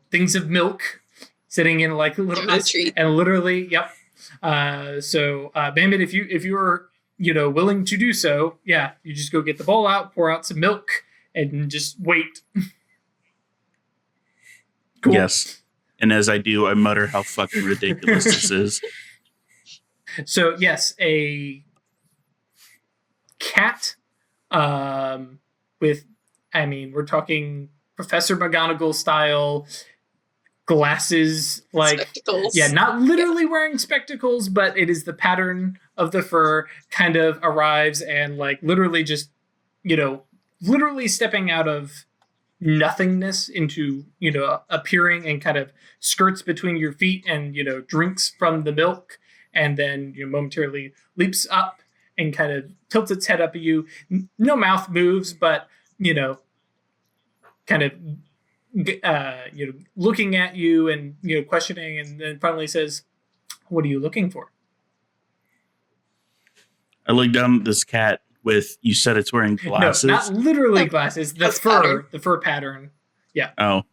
things of milk sitting in like a little treat. And literally, yep. So Bambit, if you are willing to do so, yeah, you just go get the bowl out, pour out some milk, and just wait. Cool. Yes. And as I do, I mutter how fucking ridiculous this is. So, yes, a cat with, we're talking Professor McGonagall style glasses, like spectacles. Yeah, not literally wearing spectacles, but it is the pattern of the fur kind of arrives and like literally just, literally stepping out of nothingness into, appearing and kind of skirts between your feet and, drinks from the milk and then momentarily leaps up and kind of tilts its head up at you. No mouth moves, but, kind of looking at you and questioning, and then finally says, "What are you looking for?" I look down at this cat with. You said it's wearing glasses. No, not literally glasses. The fur pattern. Yeah. Oh,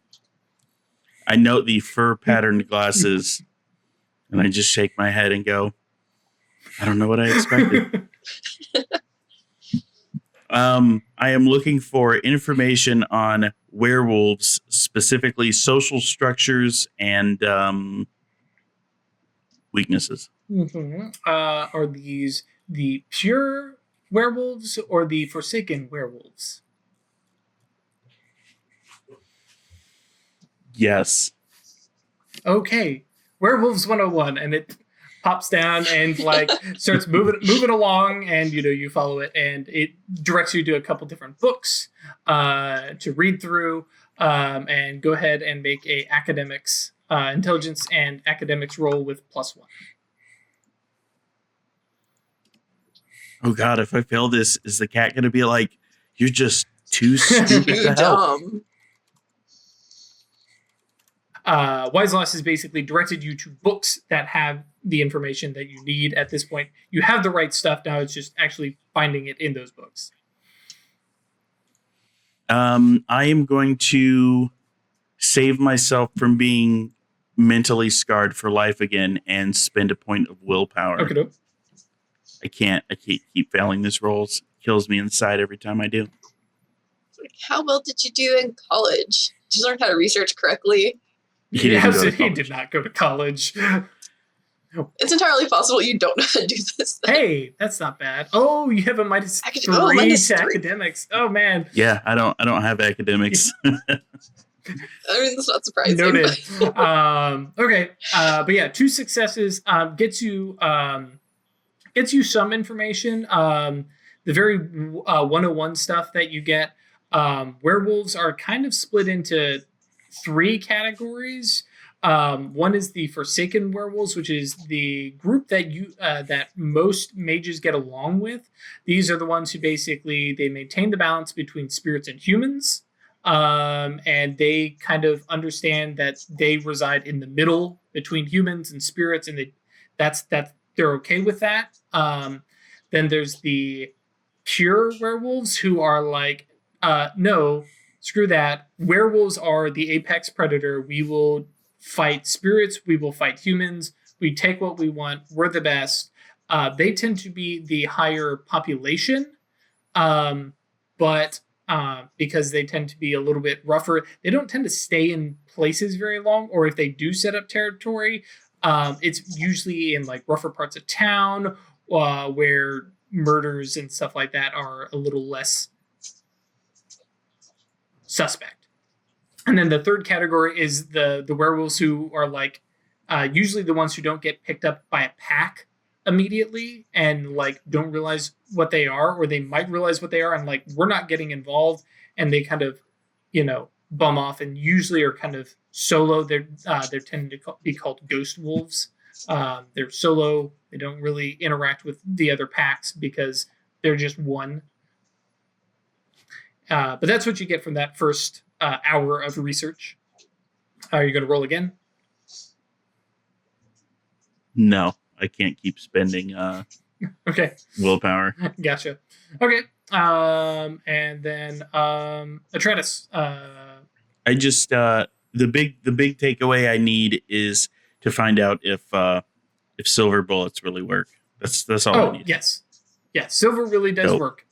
I note the fur patterned glasses, and I just shake my head and go, "I don't know what I expected." I am looking for information on werewolves, specifically social structures and weaknesses. Mm-hmm. Are these the pure werewolves or the forsaken werewolves? Yes. Okay. Werewolves 101, and it pops down and like starts moving along, and you follow it, and it directs you to a couple different books to read through, and go ahead and make a academics intelligence and academics roll with +1. Oh God! If I fail this, is the cat going to be like, "You're just too stupid to help"? Wise Loss has basically directed you to books that have the information that you need at this point. You have the right stuff now. It's just actually finding it in those books. I am going to save myself from being mentally scarred for life again and spend a point of willpower. Okay, dope. I can't keep failing this rolls. It kills me inside every time I do. How well did you do in college? Did you learn how to research correctly? He did not go to college. It's entirely possible you don't know how to do this thing. Hey, that's not bad. Oh, you have a -3 to academics. Oh man. Yeah, I don't have academics. That's not surprising. Noted. Okay, but yeah, 2 successes gets you some information. The very 101 stuff that you get. Werewolves are kind of split into 3 categories. One is the Forsaken Werewolves, which is the group that that most mages get along with. These are the ones who basically they maintain the balance between spirits and humans. and they kind of understand that they reside in the middle between humans and spirits, and that's they're okay with that. Then there's the pure werewolves who are like, no, screw that. Werewolves are the apex predator. We will fight spirits. We will fight humans. We take what we want. We're the best. They tend to be the higher population, but because they tend to be a little bit rougher, they don't tend to stay in places very long, or if they do set up territory, it's usually in like rougher parts of town where murders and stuff like that are a little less suspect. And then the third category is the werewolves who are like usually the ones who don't get picked up by a pack immediately and like don't realize what they are, or they might realize what they are and like, we're not getting involved, and they kind of, bum off, and usually are kind of solo. They're tending to be called ghost wolves. They're solo. They don't really interact with the other packs because they're just one. But that's what you get from that first hour of research. Are you going to roll again? No, I can't keep spending okay. willpower. Gotcha. Okay. And then Atreides. I just the big takeaway I need is to find out if silver bullets really work. That's all I need. Yes. Yeah, silver really does work.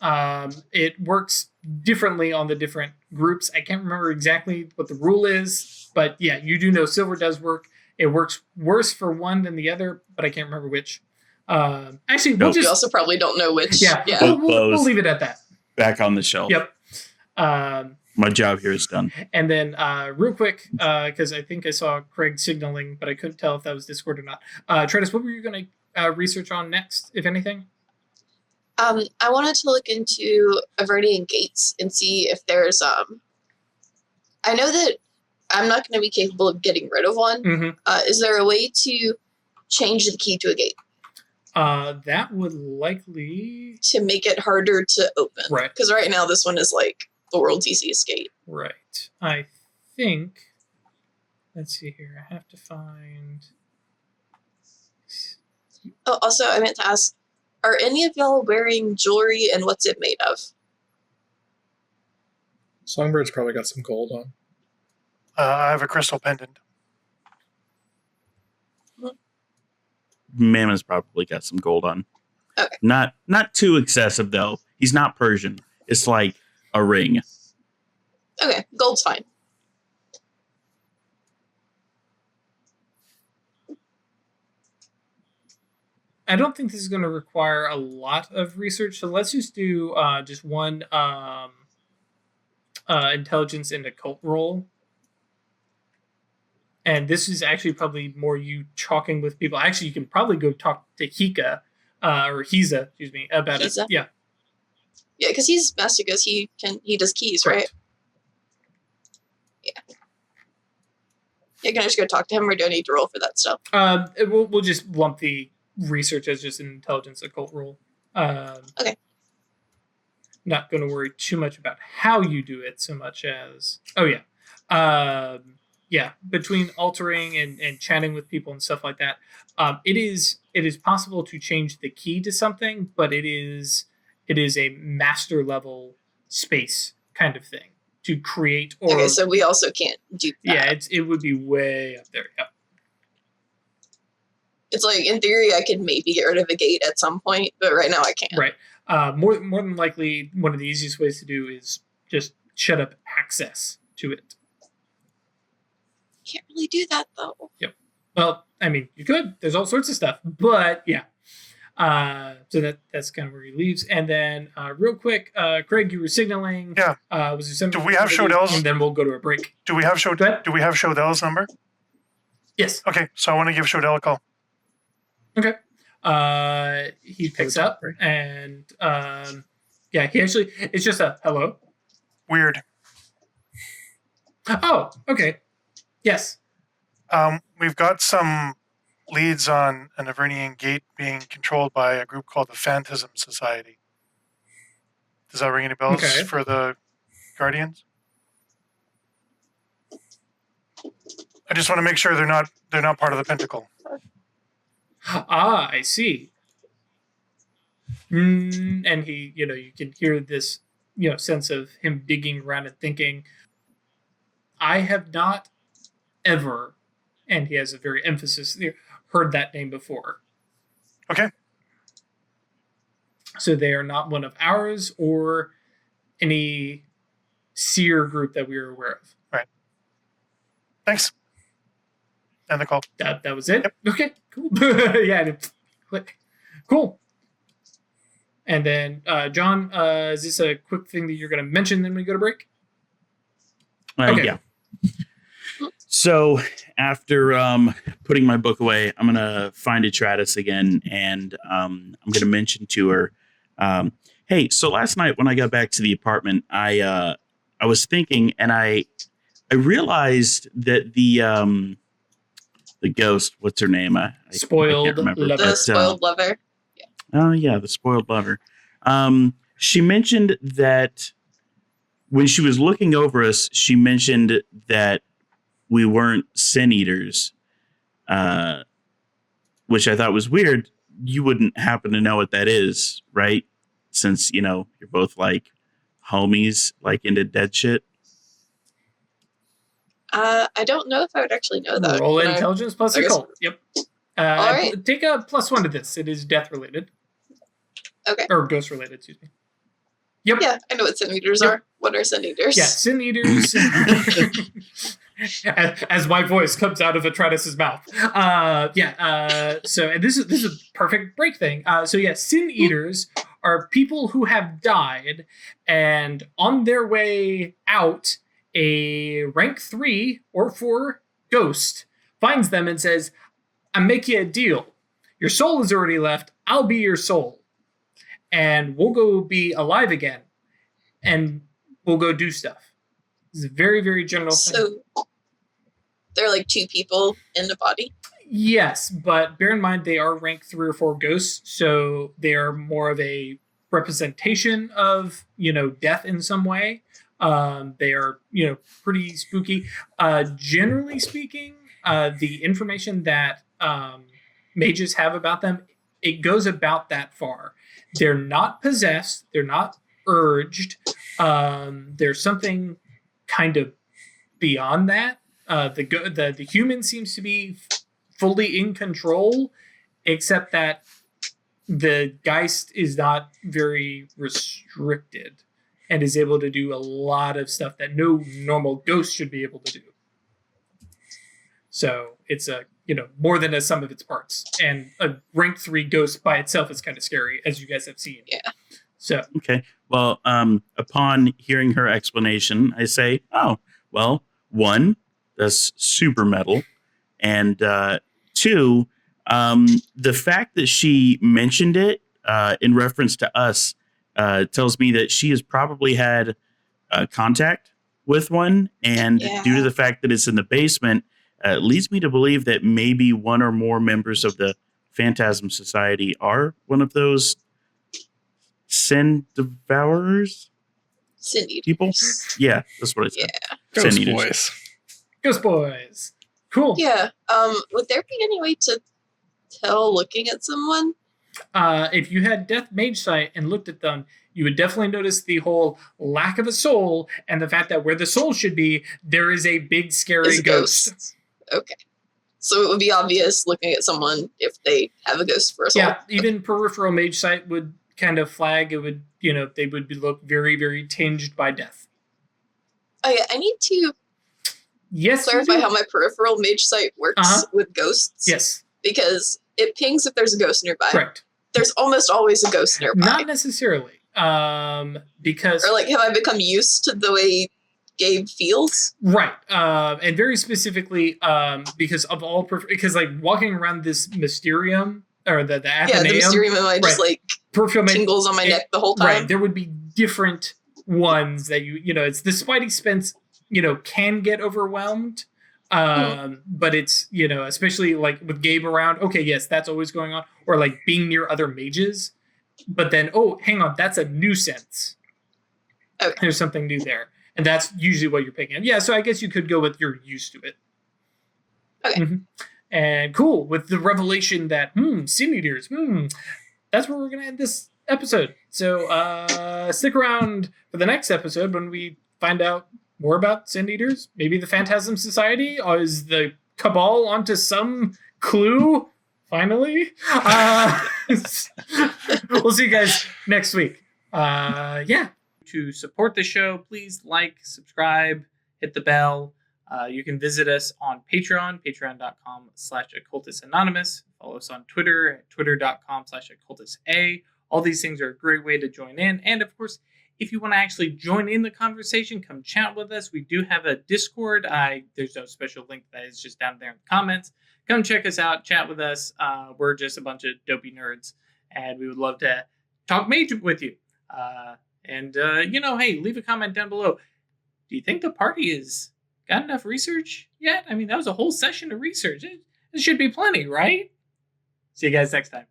It works differently on the different groups. I can't remember exactly what the rule is, but yeah, you do know silver does work. It works worse for one than the other, but I can't remember which. Actually, you also probably don't know which. Yeah. We'll leave it at that. Back on the shelf. Yep. My job here is done. And then real quick, because I think I saw Craig signaling, but I couldn't tell if that was Discord or not. Tredis, what were you going to research on next, if anything? I wanted to look into Avernian gates and see if there's I know that I'm not going to be capable of getting rid of one. Mm-hmm. Is there a way to change the key to a gate? That would likely to make it harder to open. Right. Because right now this one is like the world's easiest gate. Right. I think. Let's see here. I have to find. Oh, also, I meant to ask, are any of y'all wearing jewelry, and what's it made of? Songbird's probably got some gold on. I have a crystal pendant. Mammoth's probably got some gold on. Okay. Not too excessive though. He's not Persian. It's like a ring. Okay, gold's fine. I don't think this is going to require a lot of research, so let's just do just one intelligence and occult roll. And this is actually probably more you talking with people. Actually, you can probably go talk to Hika, or Hiza, excuse me, about Hiza? it. Yeah. Yeah, because he's master because he does keys, right? Yeah. Yeah, can I just go talk to him, or do I need to roll for that stuff? We'll just lump the research as just an intelligence occult roll. Okay. Not going to worry too much about how you do it so much as... Oh, yeah. Yeah, between altering and chatting with people and stuff like that, it is possible to change the key to something, but it is a master level space kind of thing to create. Or okay, so we also can't do that. Yeah, it would be way up there. Yep. It's like in theory I could maybe get rid of a gate at some point, but right now I can't. Right. More than likely, one of the easiest ways to do is just shut up access to it. Can't really do that though. Yep. Well, I mean, you could. There's all sorts of stuff, but yeah. So that's kind of where he leaves. And then, real quick, Craig, you were signaling. Yeah. Was there something? Do we have Shodel's? And then we'll go to a break. Do we have Shodel's number? Yes. Okay, so I want to give Shodel a call. Okay. He picks up and yeah, he actually, it's just a hello. Weird. Oh, okay. Yes. We've got some leads on an Avernian gate being controlled by a group called the Phantasm Society. Does that ring any bells for the Guardians? I just want to make sure they're not part of the pentacle. Ah, I see. And he, you can hear this, sense of him digging around and thinking, I have not ever, and he has a very emphasis there, heard that name before. Okay. So they are not one of ours or any seer group that we are aware of. Right. Thanks. And the call. That was it? Yep. Okay, cool. Yeah, click. Cool. And then, John, is this a quick thing that you're going to mention then we go to break? Okay. Yeah. So after putting my book away, I'm going to find Atratus again, and I'm going to mention to her, hey, so last night when I got back to the apartment, I was thinking, and I realized that the ghost, what's her name? I Spoiled can't remember. Lover. The spoiled lover. Yeah. Oh, yeah, the spoiled lover. She mentioned that when she was looking over us, she mentioned that we weren't sin eaters, which I thought was weird. You wouldn't happen to know what that is, right? Since, you're both like homies, like into dead shit. I don't know if I would actually know that. Roll intelligence plus occult. Yep. All right. Take a +1 to this. It is death related. Okay. Or ghost related, excuse me. Yep. Yeah, I know what sin eaters are. What are sin eaters? Yeah, sin eaters. As my voice comes out of Atratus's mouth. So and this is a perfect break thing. Sin eaters are people who have died, and on their way out, a rank 3 or 4 ghost finds them and says, I make you a deal. Your soul is already left. I'll be your soul. And we'll go be alive again. And we'll go do stuff. It's a very, very general thing. So they're like 2 people in the body? Yes, but bear in mind they are rank 3 or 4 ghosts, so they are more of a representation of, death in some way. They are, pretty spooky. Generally speaking, the information that mages have about them, it goes about that far. They're not possessed. They're not urged. There's something kind of beyond that. The human seems to be fully in control, except that the Geist is not very restricted and is able to do a lot of stuff that no normal ghost should be able to do. So it's more than a sum of its parts. And a rank 3 ghost by itself is kind of scary, as you guys have seen. Yeah. So okay. Well, upon hearing her explanation, I say, oh, well, 1, that's super metal, and 2, the fact that she mentioned it in reference to us tells me that she has probably had contact with one, and due to the fact that it's in the basement, leads me to believe that maybe one or more members of the Phantasm Society are one of those sin devourers? Sin eaters. People? Yeah, that's what I said. Yeah. Ghost boys. Ghost boys. Cool. Yeah. Would there be any way to tell looking at someone? If you had Death Mage Sight and looked at them, you would definitely notice the whole lack of a soul and the fact that where the soul should be, there is a big scary ghost. Okay. So it would be obvious looking at someone if they have a ghost for a soul. Yeah, even peripheral Mage Sight would kind of flag. It would, they would look very, very tinged by death. Oh yeah, I need to clarify how my peripheral Mage Sight works with ghosts. Yes. Because it pings if there's a ghost nearby. Correct. There's almost always a ghost nearby. Not necessarily. Because... Or have I become used to the way Gabe feels? Right. And very specifically, because of all... because, walking around this Mysterium, or the Athenaeum... Yeah, the Mysterium, I just, tingles on my neck the whole time. Right. There would be different ones that it's the Spidey sense, can get overwhelmed. But it's, especially with Gabe around, okay, yes, that's always going on. Or being near other mages. But then, oh, hang on, that's a new sense. Okay. There's something new there. And that's usually what you're picking up. Yeah, so I guess you could go with you're used to it. Okay. Mm-hmm. And cool, with the revelation that, Sin Eaters, that's where we're going to end this episode. So stick around for the next episode when we find out more about Sin Eaters. Maybe the Phantasm Society? Or is the Cabal onto some clue? Finally? We'll see you guys next week. To support the show, please like, subscribe, hit the bell. You can visit us on Patreon, patreon.com/occultistanonymous. Follow us on Twitter at twitter.com/occultista. All these things are a great way to join in. And of course, if you want to actually join in the conversation, come chat with us. We do have a Discord. There's no special link, that is just down there in the comments. Come check us out, chat with us. We're just a bunch of dopey nerds, and we would love to talk mage with you. Hey, leave a comment down below. Do you think the party has got enough research yet? I mean, that was a whole session of research. It should be plenty, right? See you guys next time.